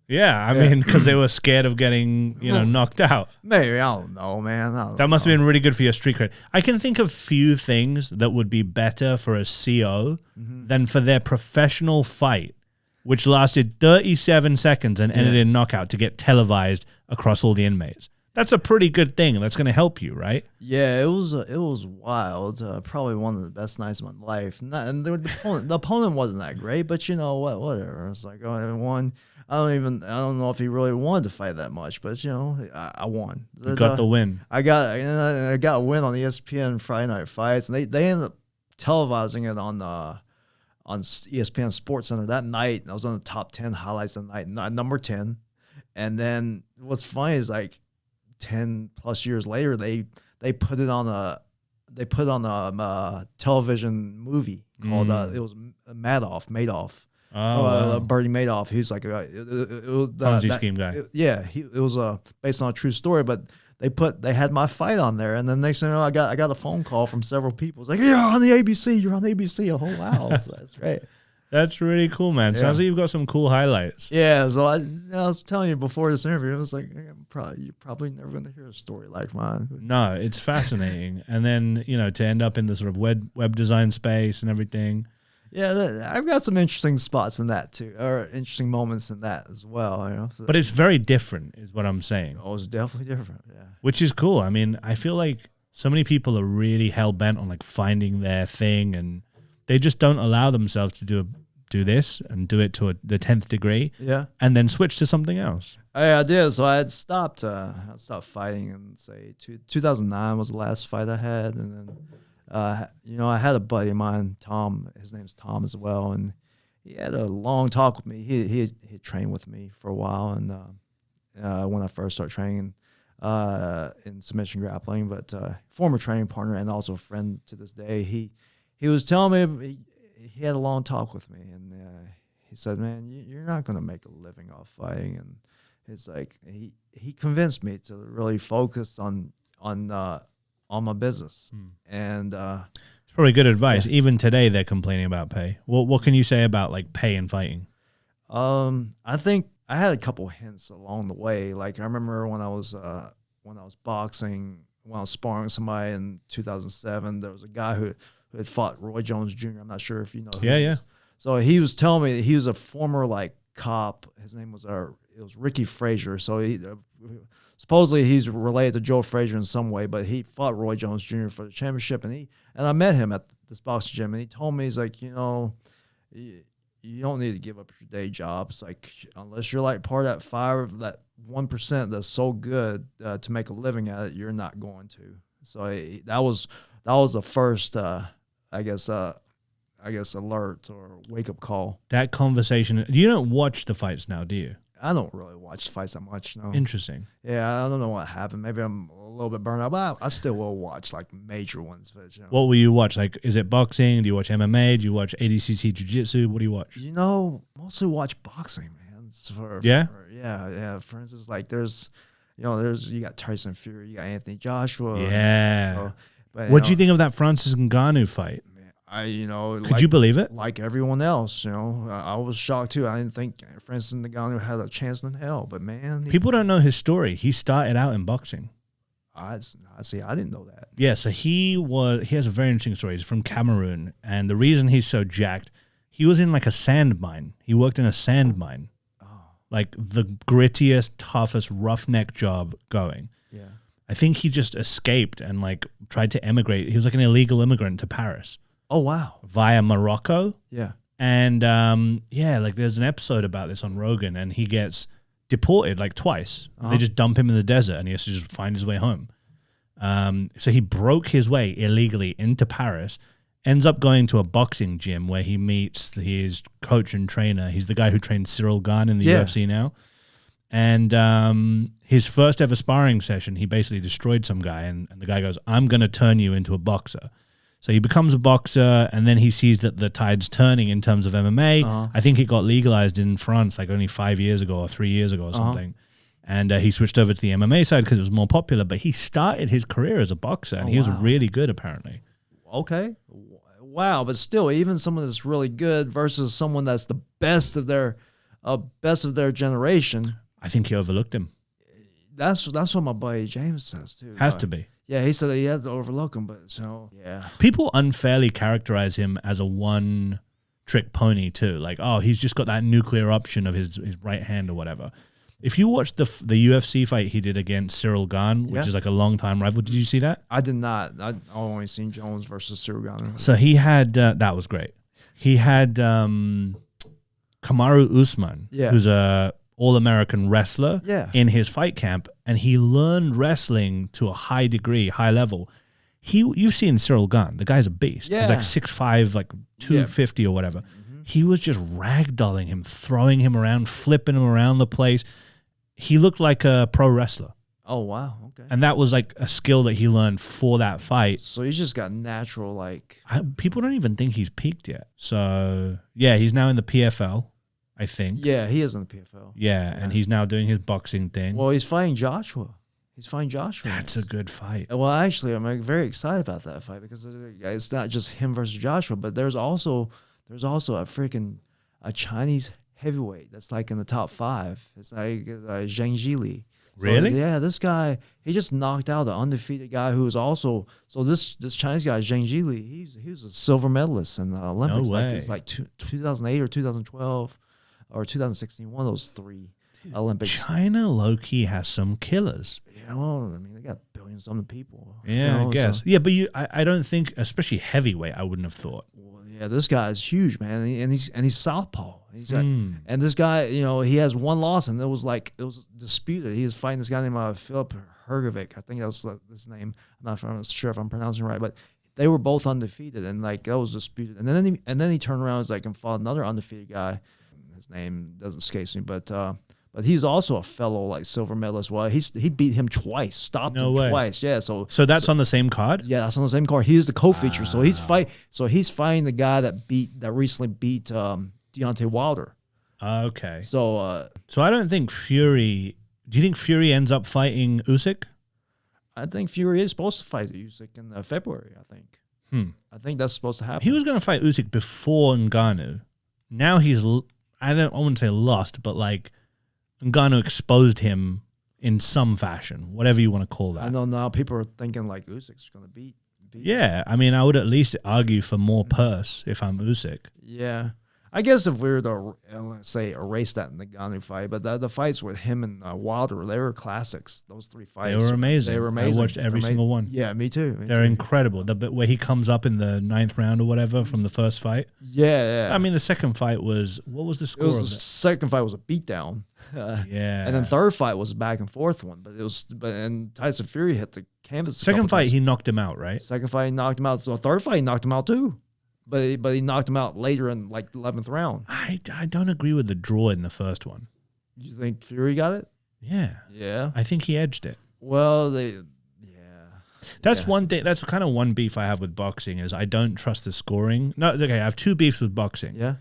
Yeah, I mean, because they were scared of getting, knocked out. Maybe, I don't know, man. That must have been really good for your street cred. I can think of few things that would be better for a CO than for their professional fight, which lasted 37 seconds and ended in knockout, to get televised across all the inmates. That's a pretty good thing. That's going to help you, right? Yeah, it was wild. Probably one of the best nights of my life. And the opponent wasn't that great, but you know what? Whatever. It's like, I won. I don't know if he really wanted to fight that much, but I won. You got the win. I got a win on ESPN Friday Night Fights, and they ended up televising it on ESPN Sports Center that night. And I was on the top 10 highlights of the night, number 10. And then what's funny is like 10 plus years later, they put it on a television movie called it was Madoff. Bernie Madoff. He's like Ponzi scheme guy. It was based on a true story, but they had my fight on there, and then next thing you know, I got a phone call from several people. It's like, you're on the ABC. Oh wow, so that's great. That's really cool, man. Yeah. Sounds like you've got some cool highlights. Yeah, so I was telling you before this interview, I was like, you're probably never going to hear a story like mine. No, it's fascinating. And then, to end up in the sort of web design space and everything. Yeah, I've got some interesting spots in that too, or interesting moments in that as well. So, but it's very different, is what I'm saying. Oh, it's definitely different, yeah. Which is cool. I mean, I feel like so many people are really hell-bent on like finding their thing, and they just don't allow themselves to do this and do it to the 10th degree, and then switch to something else. I did. So I had stopped fighting, and say 2009 was the last fight I had, and then I had a buddy of mine, Tom. His name's Tom as well, and he had a long talk with me. He had trained with me for a while, and when I first started training in submission grappling, but former training partner and also a friend to this day. He was telling me. He had a long talk with me, and he said, "Man, you're not going to make a living off fighting." And it's like he convinced me to really focus on my business. And it's probably good advice. Yeah. Even today, they're complaining about pay. What can you say about like pay and fighting? I think I had a couple hints along the way. Like I remember when I was boxing, when I was sparring with somebody in 2007, there was a guy who had fought Roy Jones Jr. I'm not sure if you know who he is. So he was telling me that he was a former like cop. His name was it was Ricky Frazier. So he supposedly he's related to Joe Frazier in some way, but he fought Roy Jones Jr. for the championship, and I met him at this boxing gym, and he told me, he's like, you don't need to give up your day job. It's like, unless you're like part of that 1% that's so good to make a living at it, you're not going to. So that was the first I guess alert or wake up call. That conversation. You don't watch the fights now, do you? I don't really watch fights that much. No. Interesting. Yeah, I don't know what happened. Maybe I'm a little bit burned out, but I still will watch like major ones. But, What will you watch? Like, is it boxing? Do you watch MMA? Do you watch ADCC Jiu-Jitsu? What do you watch? Mostly watch boxing, man. For instance, like there's you got Tyson Fury, you got Anthony Joshua. Yeah. What do you think of that Francis Ngannou fight? Man, Could you believe it? Like everyone else, I was shocked too. I didn't think Francis Ngannou had a chance in hell, but man, people don't know his story. He started out in boxing. I see. I didn't know that. Yeah, so he has a very interesting story. He's from Cameroon, and the reason he's so jacked, he was in like a sand mine. He worked in a sand mine, like the grittiest, toughest, roughneck job going. Yeah, I think he just escaped and like tried to emigrate. He was like an illegal immigrant to Paris. Oh, wow. Via Morocco. Yeah. And like there's an episode about this on Rogan, and he gets deported like twice. They just dump him in the desert, and he has to just find his way home. So he broke his way illegally into Paris, ends up going to a boxing gym where he meets his coach and trainer. He's the guy who trained Cyril Gane in the UFC now. And his first ever sparring session, he basically destroyed some guy, and the guy goes, "I'm going to turn you into a boxer." So he becomes a boxer, and then he sees that the tide's turning in terms of MMA. I think it got legalized in France like only 5 years ago or 3 years ago or something. And he switched over to the MMA side because it was more popular. But he started his career as a boxer, and he was really good apparently. Okay. Wow. But still, even someone that's really good versus someone that's the best of their generation. I think he overlooked him. That's what my buddy James says too. Has to be. Yeah, he said that he had to overlook him, but yeah. People unfairly characterize him as a one-trick pony too. Like, oh, he's just got that nuclear option of his right hand or whatever. If you watch the UFC fight he did against Cyril Gane, which is like a long-time rival, did you see that? I did not. I only seen Jones versus Cyril Gane. So he had, that was great. He had Kamaru Usman, who's a all-American wrestler in his fight camp, and he learned wrestling to a high degree, high level. You've seen Cyril Gane. The guy's a beast. He's like 6'5", like 250 or whatever. He was just ragdolling him, throwing him around, flipping him around the place. He looked like a pro wrestler. Oh, wow. Okay. And that was like a skill that he learned for that fight. So he's just got natural, like... people don't even think he's peaked yet. So, yeah, he's now in the PFL. I think. Yeah, he is in the PFL. Yeah, and he's now doing his boxing thing. Well, he's fighting Joshua. That's a good fight. Well, actually, I'm very excited about that fight because it's not just him versus Joshua, but there's also a Chinese heavyweight that's like in the top 5. It's like Zhang Jili. Really? Yeah, this guy, he just knocked out the undefeated guy who was also, this Chinese guy, Zhang Jili, he was a silver medalist in the Olympics. No way. It was like 2008 or 2012. Or 2016, one of those 3 Olympics. China low-key has some killers. Yeah, well, I mean, they got billion-something people. Yeah, I guess. So. Yeah, but I don't think, especially heavyweight, I wouldn't have thought. Well, yeah, this guy is huge, man, and he's southpaw. He's like, and this guy, he has one loss, and it was disputed. He was fighting this guy named Philip Hergovic. I think that was his name. I'm not sure if I'm pronouncing it right, but they were both undefeated, and like that was disputed. And then he turned around and fought another undefeated guy. His name doesn't escape me, but he's also a fellow like silver medalist. Well, he beat him twice, stopped him twice. Yeah, so that's on the same card. Yeah, that's on the same card. He's the co-feature, so he's fighting the guy that recently beat Deontay Wilder. Okay. So I don't think Fury. Do you think Fury ends up fighting Usyk? I think Fury is supposed to fight Usyk in February. I think. I think that's supposed to happen. He was going to fight Usyk before Ngannou. Now he's. I wouldn't say lost, but like Ngannou exposed him in some fashion, whatever you want to call that. I know now people are thinking like Usyk's going to beat. Yeah, I mean, I would at least argue for more purse if I'm Usyk. Yeah. I guess if we were to, let's say, erase that in the Ngannou fight, but the fights with him and Wilder, they were classics. Those 3 fights. They were amazing. I watched every single one. Yeah, me too. They're incredible. The bit where he comes up in the 9th round or whatever from the first fight. Yeah. I mean, the second fight was, what was the score of it? The second fight was a beatdown. Yeah. And then third fight was a back and forth one, and Tyson Fury hit the canvas. Second fight, he knocked him out, right? Second fight, he knocked him out. So third fight, he knocked him out too. But he knocked him out later in like the 11th round. I don't agree with the draw in the first one. You think Fury got it? Yeah. Yeah. I think he edged it. Well, That's one thing. That's kind of one beef I have with boxing is I don't trust the scoring. No, okay, I have 2 beefs with boxing. Yeah.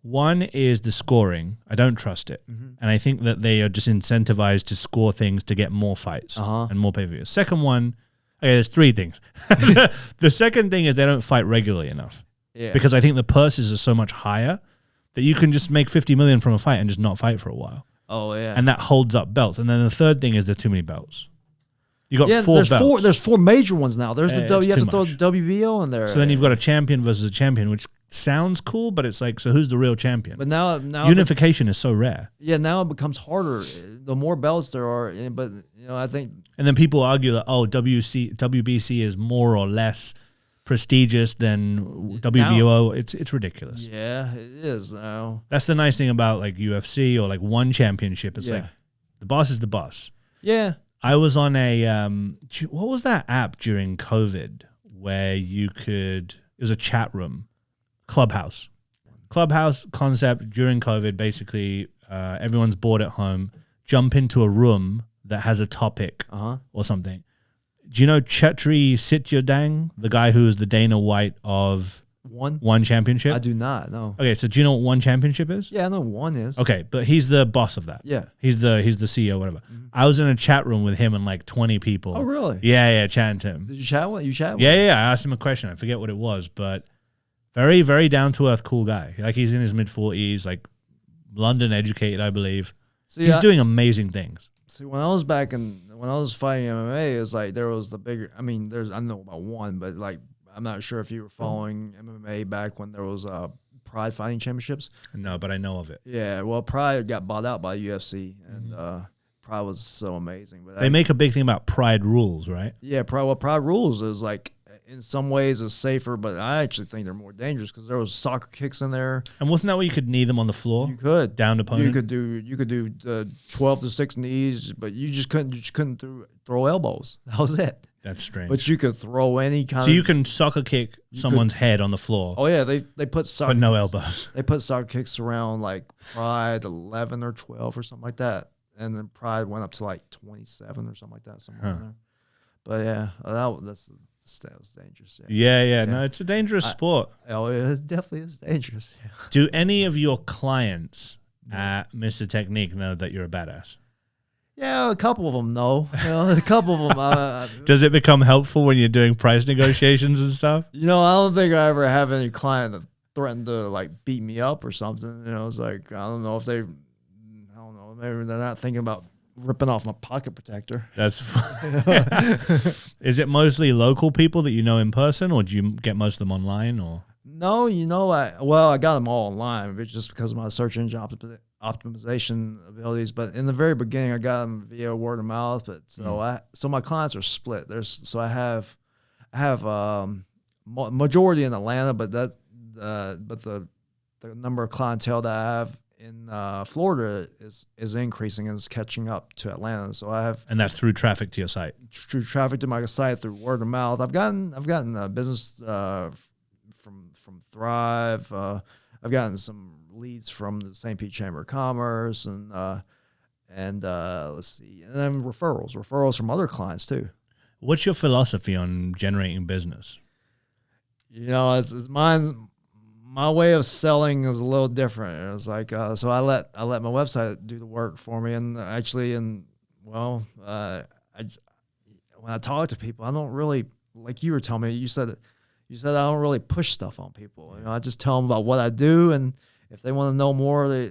One is the scoring. I don't trust it. And I think that they are just incentivized to score things to get more fights and more pay-per-views. Second one, okay, there's 3 things. The second thing is they don't fight regularly enough. Yeah. Because I think the purses are so much higher that you can just make 50 million from a fight and just not fight for a while. Oh yeah. And that holds up belts. And then the third thing is there's too many belts. You got four belts. There's 4 major ones now. There's you have to throw the WBO in there. So then you've got a champion versus a champion, which sounds cool, but it's like, so who's the real champion? But now unification is so rare. Yeah, now it becomes harder. The more belts there are, but I think. And then people argue that WBC is more or less prestigious than WBO. It's ridiculous. Yeah, it is now. That's the nice thing about like UFC or like one championship. It's like the boss is the boss. Yeah. I was on a what was that app during COVID where it was a chat room, Clubhouse concept during COVID. Basically, everyone's bored at home. Jump into a room that has a topic or something. Do you know Chetri Sityodang, the guy who is the Dana White of One Championship? I do not, no. Okay, so do you know what One Championship is? Yeah, I know One is. Okay, but he's the boss of that. Yeah. He's the CEO, whatever. Mm-hmm. I was in a chat room with him and like 20 people. Oh, really? Yeah, chatting to him. Did you chat with him? Yeah. I asked him a question. I forget what it was, but very, very down-to-earth, cool guy. Like he's in his mid-40s, like London educated, I believe. He's doing amazing things. See, when I was fighting MMA, it was like there was the bigger. I mean, I know about One, but like I'm not sure if you were following MMA back when there was Pride Fighting Championships. No, but I know of it. Yeah, well, Pride got bought out by UFC, and Pride was so amazing. But they make a big thing about Pride rules, right? Yeah, Pride rules is like in some ways is safer, but I actually think they're more dangerous because there was soccer kicks in there. And wasn't that where you could knee them on the floor? You could down to opponent. You could do 12 to 6 knees, but you just couldn't throw elbows. That was it. That's strange. But you could throw any kind. So you can soccer kick someone's head on the floor. Oh yeah, they put soccer. But no elbows. They put soccer kicks around like Pride 11 or 12 or something like that, and then Pride went up to like 27 or something like that somewhere. There. But yeah, that was dangerous. Yeah. No, it's a dangerous sport. Oh, it definitely is dangerous. Yeah. Do any of your clients at Mr. Technique know that you're a badass? Yeah, a couple of them know. A couple of them. Does it become helpful when you're doing price negotiations and stuff? I don't think I ever have any client that threatened to like beat me up or something. It's like I don't know, maybe they're not thinking about ripping off my pocket protector. That's Is it mostly local people that you know in person, or do you get most of them online? Or no, I got them all online, but just because of my search engine optimization abilities. But in the very beginning, I got them via word of mouth. But so my clients are split. I have majority in Atlanta, but the number of clientele that I have in Florida is increasing and is catching up to Atlanta. So and that's through traffic to your site. Through traffic to my site, through word of mouth. I've gotten business from Thrive. I've gotten some leads from the St. Pete Chamber of Commerce and let's see, and then referrals from other clients too. What's your philosophy on generating business? It's mine. My way of selling is a little different. It was like so I let my website do the work for me, and actually, when I talk to people, I don't really, like you were telling me. You said I don't really push stuff on people. I just tell them about what I do, and if they want to know more,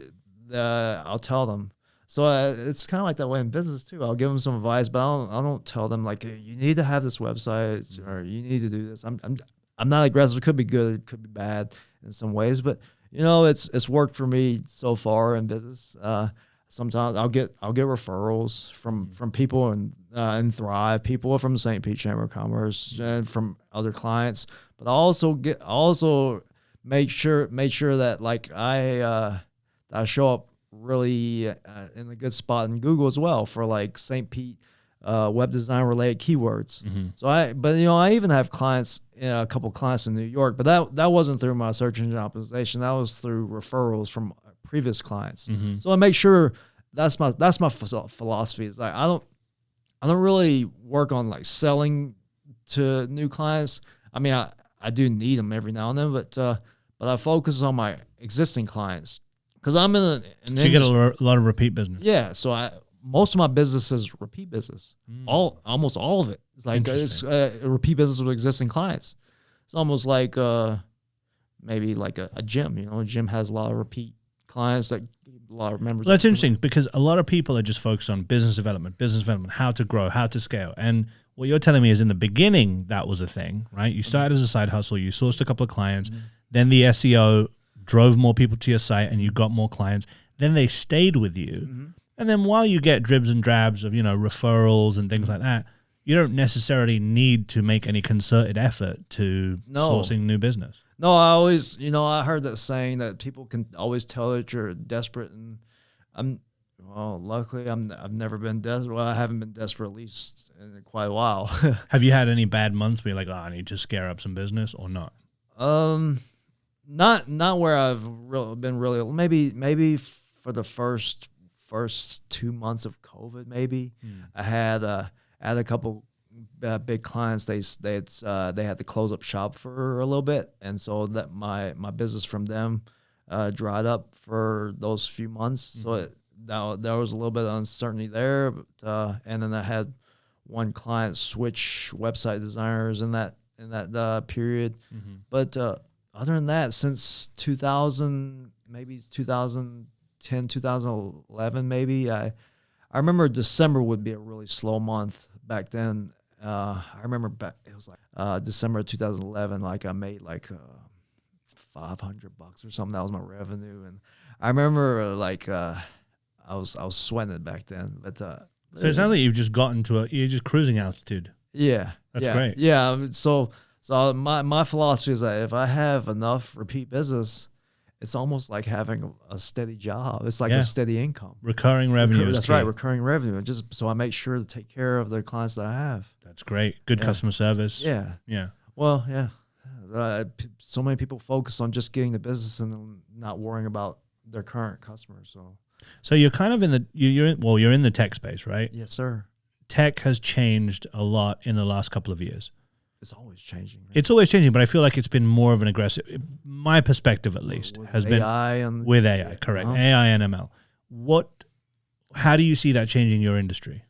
I'll tell them. So it's kind of like that way in business too. I'll give them some advice, but I don't tell them like you need to have this website or you need to do this. I'm not aggressive. It could be good. It could be bad in some ways, but it's worked for me so far in business. Sometimes I'll get referrals from people in Thrive, people from the St. Pete Chamber of Commerce, and from other clients. But I also make sure that like I show up really in a good spot in Google as well for like St. Pete web design related keywords. Mm-hmm. So I even have clients, a couple clients in New York, but that wasn't through my search engine optimization. That was through referrals from previous clients. Mm-hmm. So I make sure that's my philosophy. Is like I don't really work on like selling to new clients. I mean, I do need them every now and then, but I focus on my existing clients because I'm in an so you get a lot of repeat business. Yeah, so most of my business is repeat business. Almost all of it. It's like it's repeat business with existing clients. It's almost like maybe like a gym. A gym has a lot of repeat clients, like a lot of members. Well, that's interesting because a lot of people are just focused on business development, how to grow, how to scale. And what you're telling me is in the beginning, that was a thing, right? You started as a side hustle, you sourced a couple of clients, then the SEO drove more people to your site and you got more clients. Then they stayed with you. And then while you get dribs and drabs of, referrals and things like that, you don't necessarily need to make any concerted effort to sourcing new business. No, I always, I heard that saying that people can always tell that you're desperate, and luckily I've never been desperate. Well, I haven't been desperate at least in quite a while. Have you had any bad months where you're like, I need to scare up some business or not? Not where I've been really. Maybe for the first 2 months of COVID, maybe I had a couple big clients. They had to close up shop for a little bit, and so that my business from them dried up for those few months. So there was a little bit of uncertainty there, but, and then I had one client switch website designers in that period. But other than that, since 2010, 2011, maybe I remember December would be a really slow month back then. I remember it was like December 2011. Like I made like $500 or something. That was my revenue, and I remember I was sweating it back then. But so it sounds like you've just gotten to you're just cruising altitude. Yeah, that's great. Yeah, so my philosophy is that if I have enough repeat business, it's almost like having a steady job. It's like a steady income. Recurring revenue. That's right, recurring revenue. And just so I make sure to take care of the clients that I have. That's great. Good customer service. Yeah. Yeah. Well, yeah. So many people focus on just getting the business and not worrying about their current customers. So you're kind of you're in the tech space, right? Yes, sir. Tech has changed a lot in the last couple of years. It's always changing. Right? It's always changing, but I feel like it's been more of an aggressive. My perspective, at least, has been with AI. Correct, AI and ML. How do you see that changing your industry?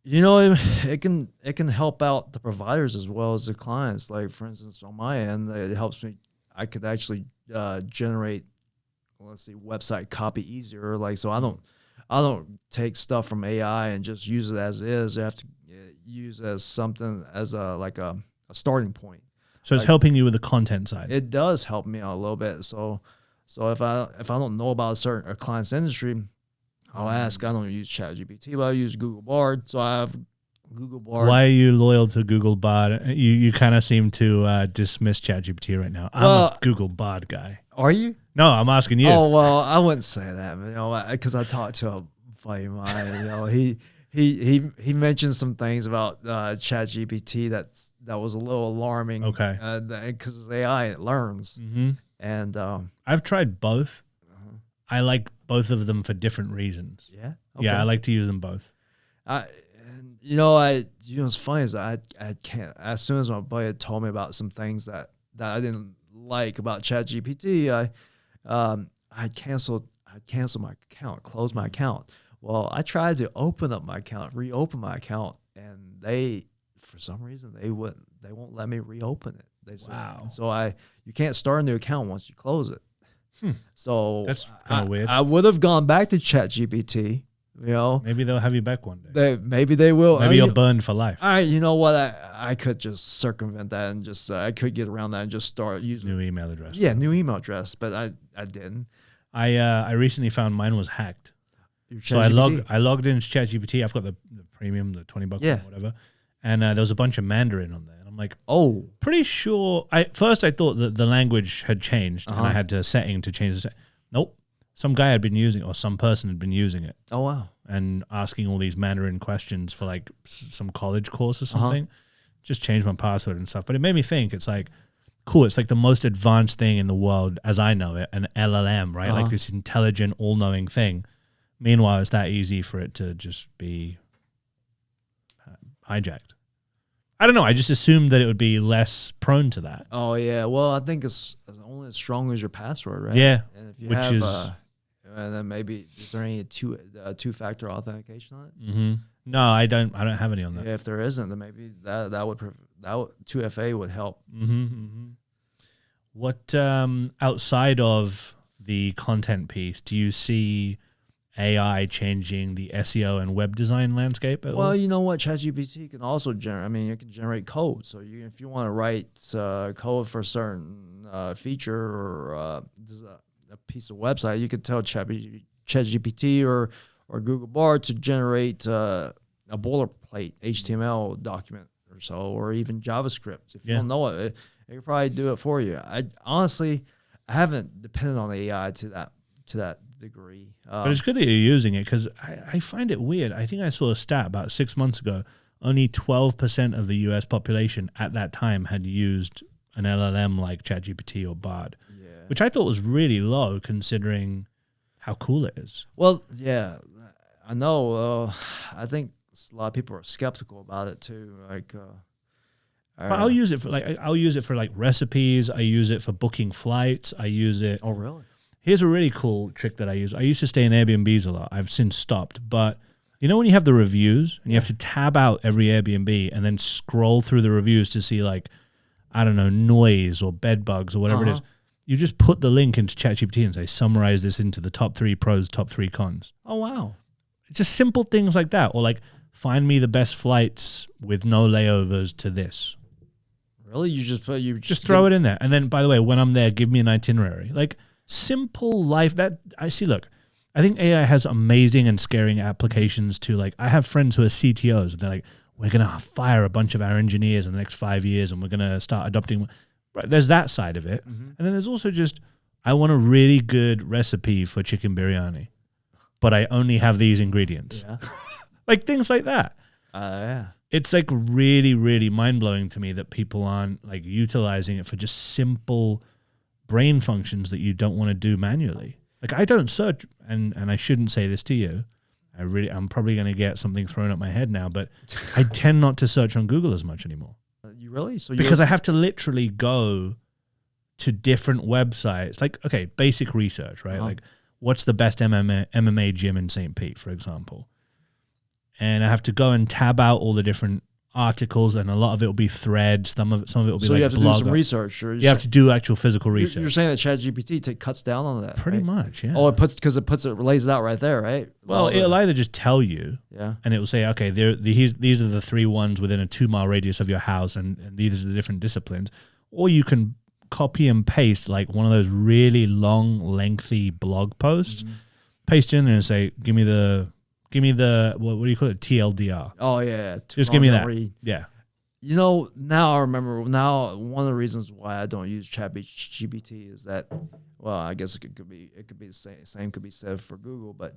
It can help out the providers as well as the clients. Like for instance, on my end, it helps me. I could actually generate, website copy easier. So I don't take stuff from AI and just use it as is. I have to use as something as a starting point. So it's helping you with the content side. It does help me out a little bit. So if I don't know about a client's industry, I'll ask. I don't use ChatGPT, but I use Google Bard. So I have Google Bard. Why are you loyal to Google Bard? You kind of seem to dismiss ChatGPT right now. I'm a Google Bard guy. Are you? No, I'm asking you. Oh well, I wouldn't say that, because I talked to a buddy of mine. He mentioned some things about ChatGPT that was a little alarming. Okay. Because it's AI, it learns. And I've tried both. I like both of them for different reasons. Yeah. Okay. Yeah, I like to use them both. What's funny is I can't. As soon as my buddy had told me about some things that I didn't like about ChatGPT, I canceled my account, closed my account. Well, I tried to reopen my account, and for some reason, they won't let me reopen it. They said, wow. So you can't start a new account once you close it. So that's kind of weird. I would have gone back to ChatGPT. Maybe they'll have you back one day. Maybe they will. Maybe you're burned for life. You know what? I could just circumvent that and just I could get around that and just start using new email address. Yeah, new email address, but I didn't. I recently found mine was hacked. So I logged into ChatGPT. I've got the premium, the $20 or whatever, and there was a bunch of Mandarin on there. And I'm like, oh, pretty sure. First I thought that the language had changed, and I had to setting to change the. Nope, some guy had been using, or some person had been using it. Oh wow! And asking all these Mandarin questions for like some college course or something. Just changed my password and stuff. But it made me think. It's like, cool. It's like the most advanced thing in the world, as I know it, an LLM, right? Like this intelligent, all-knowing thing. Meanwhile, it's that easy for it to just be hijacked. I don't know. I just assumed that it would be less prone to that. Oh, yeah. Well, I think it's only as strong as your password, right? Yeah. And if you and then maybe, is there any two-factor authentication on it? No, I don't have any on that. Yeah, if there isn't, then maybe that would 2FA would help. What outside of the content piece, do you see AI changing the SEO and web design landscape at all? Well, you know what? ChatGPT can also generate. I mean, it can generate code. So if you want to write code for a certain feature or a piece of website, you could tell ChatGPT or Google Bar to generate a boilerplate HTML document or so, or even JavaScript. If you don't know it can probably do it for you. I honestly haven't depended on AI to that degree. But it's good that you're using it, because I find it weird. I think I saw a stat about 6 months ago. Only 12% of the US population at that time had used an LLM like ChatGPT or Bard, which I thought was really low considering how cool it is. Well, yeah, I know. I think a lot of people are skeptical about it too. Like, but I'll use it for like recipes. I use it for booking flights. I use it. Oh, really? Here's a really cool trick that I use. I used to stay in Airbnbs a lot. I've since stopped. But you know when you have the reviews and you have to tab out every Airbnb and then scroll through the reviews to see, like, I don't know, noise or bed bugs or whatever it is. You just put the link into ChatGPT and say, summarize this into the top 3 pros, top 3 cons. Oh, wow. It's just simple things like that. Or like, find me the best flights with no layovers to this. Really? You just throw it in there. And then, by the way, when I'm there, give me an itinerary. Like, simple life that I see. Look, I think AI has amazing and scaring applications to, like, I have friends who are CTOs and they're like, we're going to fire a bunch of our engineers in the next 5 years and we're going to start adopting. Right, there's that side of it. And then there's also just, I want a really good recipe for chicken biryani, but I only have these ingredients. Yeah. Like things like that. Yeah. It's like really, really mind-blowing to me that people aren't like utilizing it for just simple brain functions that you don't want to do manually. Like, I don't search, and I shouldn't say this to you. I'm probably going to get something thrown at my head now, but I tend not to search on Google as much anymore. You really? So because I have to literally go to different websites. Like, okay, basic research, right? Like, what's the best MMA gym in St. Pete, for example? And I have to go and tab out all the different articles, and a lot of it will be threads. Some of it will be, so like, you have to do some research. Or you have to do actual physical research. You're saying that ChatGPT cuts down on that, pretty right? much, yeah. Oh, it lays it out right there, right? Well, it'll either just tell you, and it will say, okay, these are the 3 ones within a 2-mile radius of your house, and these are the different disciplines. Or you can copy and paste like one of those really long, lengthy blog posts, paste it in there and say, give me the what do you call it? TLDR. Oh yeah. Just give me that. Read. Yeah. You know, now I remember. Now one of the reasons why I don't use ChatGPT is that, well, I guess it could be the same could be said for Google, but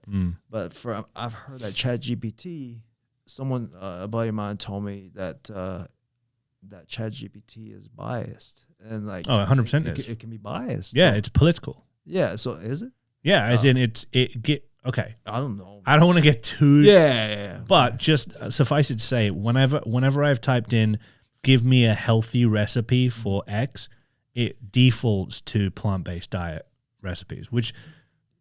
I've heard that ChatGPT. Someone, a buddy of mine, told me that that ChatGPT is biased, and like 100% it can be biased. Yeah, it's political. Yeah. So is it? Yeah, as in okay. I don't know. I don't want to get too... Yeah. But just suffice it to say, whenever I've typed in, give me a healthy recipe for X, it defaults to plant-based diet recipes, which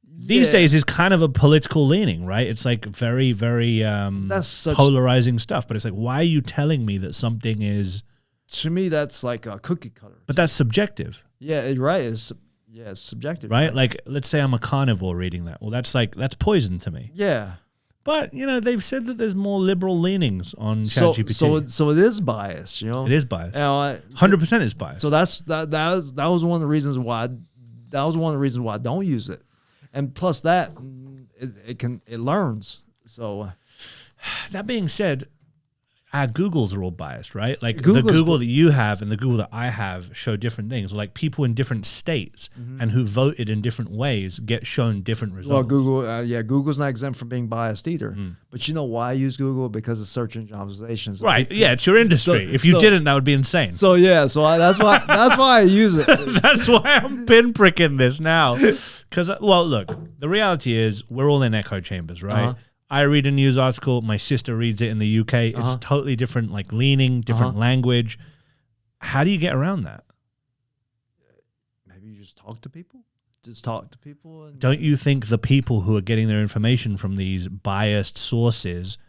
these days is kind of a political leaning, right? It's like very, very that's polarizing stuff. But it's like, why are you telling me that something is... To me, that's like a cookie cutter. But that's subjective. Yeah, right. It's subjective. Right? Like, let's say I'm a carnivore reading that. Well, that's poison to me. Yeah. But, you know, they've said that there's more liberal leanings on ChatGPT. So it is biased, you know? It is biased. 100% is biased. So that was one of the reasons why I don't use it. And plus that, it learns. So that being said, our Googles are all biased, right? Like the Google that you have and the Google that I have show different things. Like people in different states and who voted in different ways get shown different results. Well, Google's not exempt from being biased either. But you know why I use Google? Because of search engine optimizations. Right. Yeah, it's your industry. If you didn't, that would be insane. So that's why I use it. That's why I'm pinpricking this now. Because, well, look, the reality is we're all in echo chambers, right? I read a news article. My sister reads it in the UK. It's totally different, like leaning, different language. How do you get around that? Maybe you just talk to people. And don't you think the people who are getting their information from these biased sources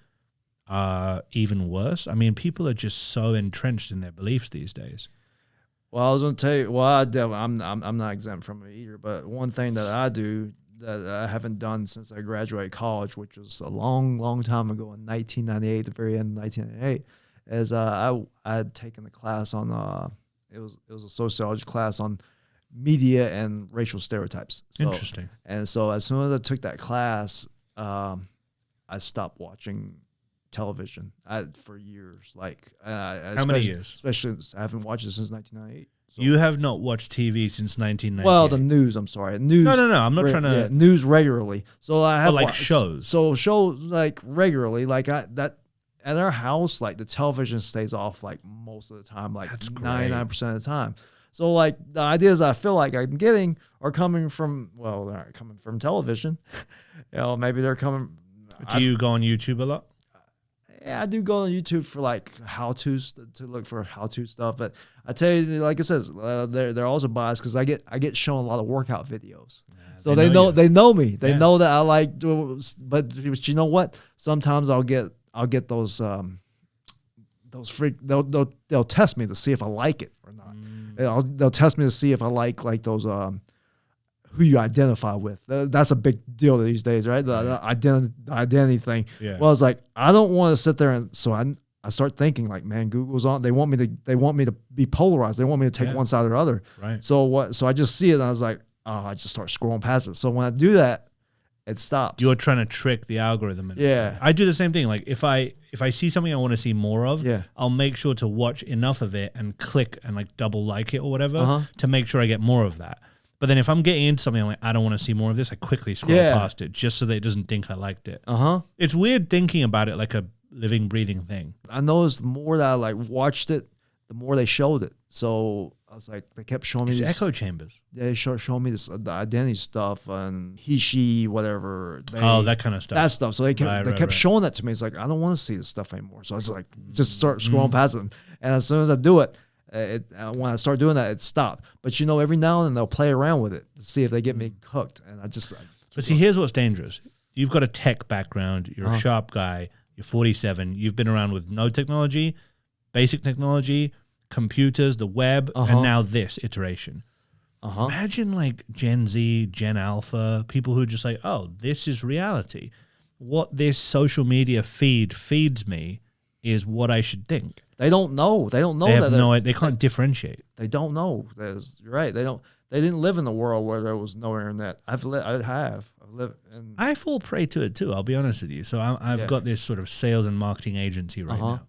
are even worse? I mean, people are just so entrenched in their beliefs these days. Well, I was gonna tell you. Well, I'm not exempt from it either. But one thing that I do that I haven't done since I graduated college, which was a long time ago in 1998, the very end of 1998, is I had taken a class on it was a sociology class on media and racial stereotypes. So, Interesting. And so as soon as I took that class, I stopped watching television for years. Like how many years? Especially, I haven't watched it since 1998. So. You have not watched TV since 1998. Well, the news. I'm sorry, news. No. I'm not trying to. Yeah, news regularly. So I have shows. So shows like regularly, like that at our house. Like the television stays off like most of the time, like 99% of the time. So like the ideas I feel like I'm getting are coming from they're not coming from television. Maybe they're coming. Do you go on YouTube a lot? Yeah, I do go on YouTube for like how-tos to look for how-to stuff. But I tell you, like I said, they're also biased because I get shown a lot of workout videos. Yeah, so they know me. They know that I like. But you know what? Sometimes I'll get those they'll test me to see if I like it or not. They'll test me to see if I like those who you identify with. That's a big deal these days, right? The identity thing. Yeah. Well, it's like I don't want to sit there and so I start thinking like, man, Google's on. They want me to be polarized. They want me to take one side or the other. Right. So I just see it and I was like, I just start scrolling past it. So when I do that, it stops. You're trying to trick the algorithm. Yeah. I do the same thing. Like if I see something I want to see more of, yeah, I'll make sure to watch enough of it and click and like double like it or whatever to make sure I get more of that. But then if I'm getting into something, I'm like, I don't want to see more of this, I quickly scroll past it just so that it doesn't think I liked it. It's weird thinking about it like a living, breathing thing. I noticed the more that I like watched it, the more they showed it. So I was like, they kept showing me these echo chambers. They showing me this the identity stuff and he, she, whatever. That kind of stuff. That stuff. So they kept showing that to me. It's like I don't want to see this stuff anymore. So I was like, just start scrolling past it. And as soon as I do it, when I start doing that, it stopped. But every now and then they'll play around with it to see if they get me hooked. And But see, here's what's dangerous. You've got a tech background. You're a sharp guy. You're 47. You've been around with no technology, basic technology, computers, the web, and now this iteration. Imagine like Gen Z, Gen Alpha, people who are just like, oh, this is reality. What this social media feeds me is what I should think. They don't know. They don't know that. They can't differentiate. They don't know. You're right. They don't. They didn't live in the world where there was no internet. I've lived. I fall prey to it too. I'll be honest with you. So I've got this sort of sales and marketing agency right now,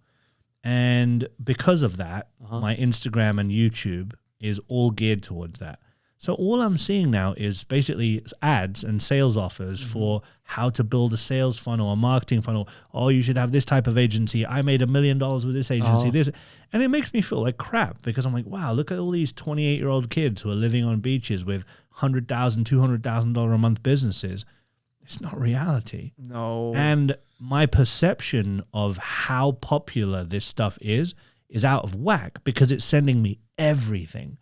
and because of that, my Instagram and YouTube is all geared towards that. So all I'm seeing now is basically ads and sales offers for how to build a sales funnel, a marketing funnel. Oh, you should have this type of agency. I made $1 million with this agency. This, and it makes me feel like crap because I'm like, wow, look at all these 28-year-old kids who are living on beaches with $100,000, $200,000 a month businesses. It's not reality. No. And my perception of how popular this stuff is out of whack because it's sending me everything.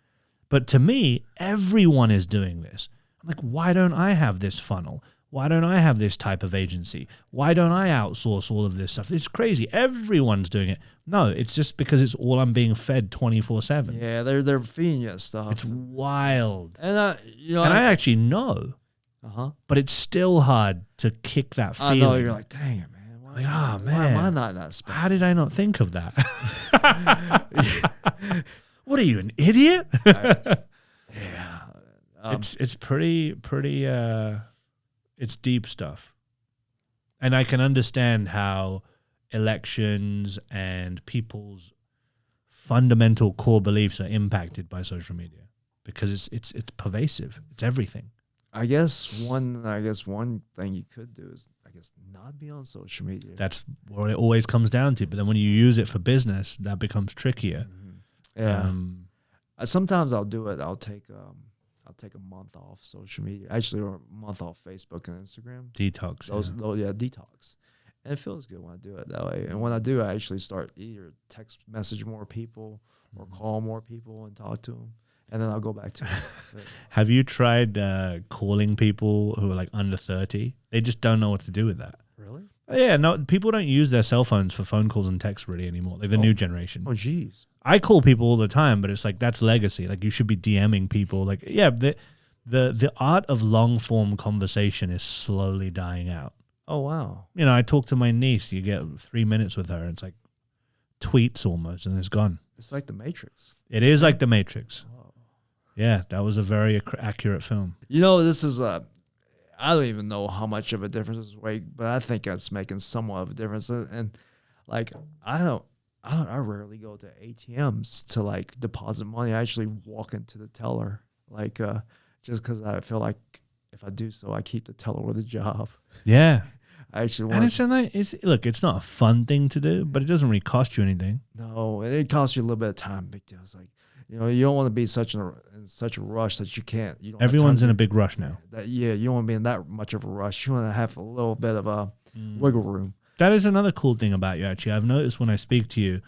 But to me, everyone is doing this. I'm like, why don't I have this funnel? Why don't I have this type of agency? Why don't I outsource all of this stuff? It's crazy. Everyone's doing it. No, it's just because it's all I'm being fed 24/7. Yeah, they're feeding you stuff. It's wild. And I actually know. But it's still hard to kick that feeling. I know. You're like, dang it, man. Why am I not that special? How did I not think of that? What are you, an idiot? Yeah. It's pretty it's deep stuff. And I can understand how elections and people's fundamental core beliefs are impacted by social media because it's pervasive. It's everything. I guess one thing you could do is not be on social media. That's what it always comes down to. But then when you use it for business, that becomes trickier. Yeah. Sometimes I'll do it. I'll take a month off social media. Actually, or a month off Facebook and Instagram. Detox. Detox. And it feels good when I do it that way. And when I do, I actually start either text message more people or call more people and talk to them. And then I'll go back to it. Have you tried calling people who are like under 30? They just don't know what to do with that. Really? Yeah, no, people don't use their cell phones for phone calls and texts really anymore. Like the new generation. Oh, jeez. I call people all the time, but it's like that's legacy. Like you should be DMing people. Like the art of long form conversation is slowly dying out. Oh, wow. You know, I talk to my niece. You get 3 minutes with her. And it's like tweets almost, and it's gone. It's like The Matrix. It is like The Matrix. Wow. Yeah, that was a very accurate film. You know, this is I don't even know how much of a difference this make, but I think it's making somewhat of a difference. And like, I rarely go to ATMs to like deposit money. I actually walk into the teller, like, just because I feel like if I do so, I keep the teller with a job. Yeah. I actually want. And it's not a fun thing to do, but it doesn't really cost you anything. No, it costs you a little bit of time. Big deal. It's like, you know, you don't want to be in such a rush that you can't. You don't. Everyone's in a big rush now. You don't want to be in that much of a rush. You want to have a little bit of a wiggle room. That is another cool thing about you, actually. I've noticed when I speak to you,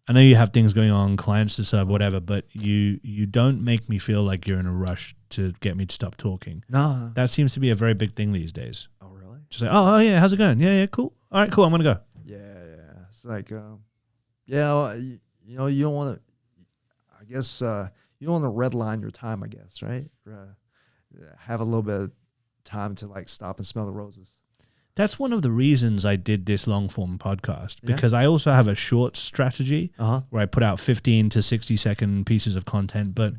I know you have things going on, clients to serve, whatever, but you don't make me feel like you're in a rush to get me to stop talking. No. That seems to be a very big thing these days. Oh, really? Just like, oh yeah, how's it going? Yeah, cool. All right, cool, I'm going to go. Yeah. It's like, well, you know, you don't want to, I guess, you don't want to redline your time, I guess, right? Have a little bit of time to like stop and smell the roses. That's one of the reasons I did this long form podcast, because I also have a short strategy where I put out 15 to 60 second pieces of content, but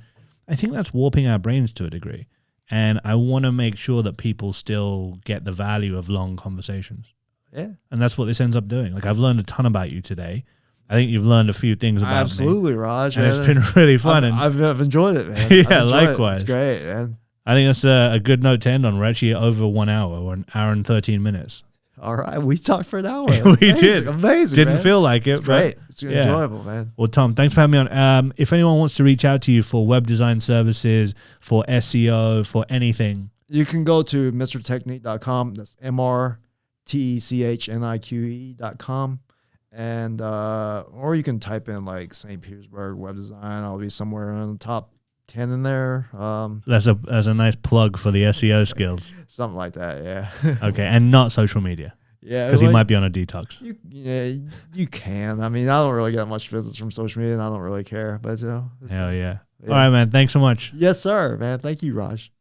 I think that's warping our brains to a degree. And I want to make sure that people still get the value of long conversations. Yeah. And that's what this ends up doing. Like I've learned a ton about you today. I think you've learned a few things about Absolutely, me. Raj. And it's been really fun. I've enjoyed it, man. Yeah, likewise. It's great, man. I think that's a good note to end on. We're actually over 1 hour or an hour and 13 minutes. All right. We talked for an hour. We did. Amazing. Didn't man. feel like it. It's great. It's enjoyable, man. Well, Tom, thanks for having me on. If anyone wants to reach out to you for web design services, for SEO, for anything, you can go to mrtechnique.com. That's MRTECHNIQE.com. And, or you can type in like St. Petersburg web design. I'll be somewhere in the top 10 in there. That's a nice plug for the SEO skills. Something like that, yeah. Okay, and not social media. Yeah, because he might be on a detox. You can. I mean, I don't really get much visits from social media, and I don't really care. But hell yeah. All right, man. Thanks so much. Yes, sir, man. Thank you, Raj.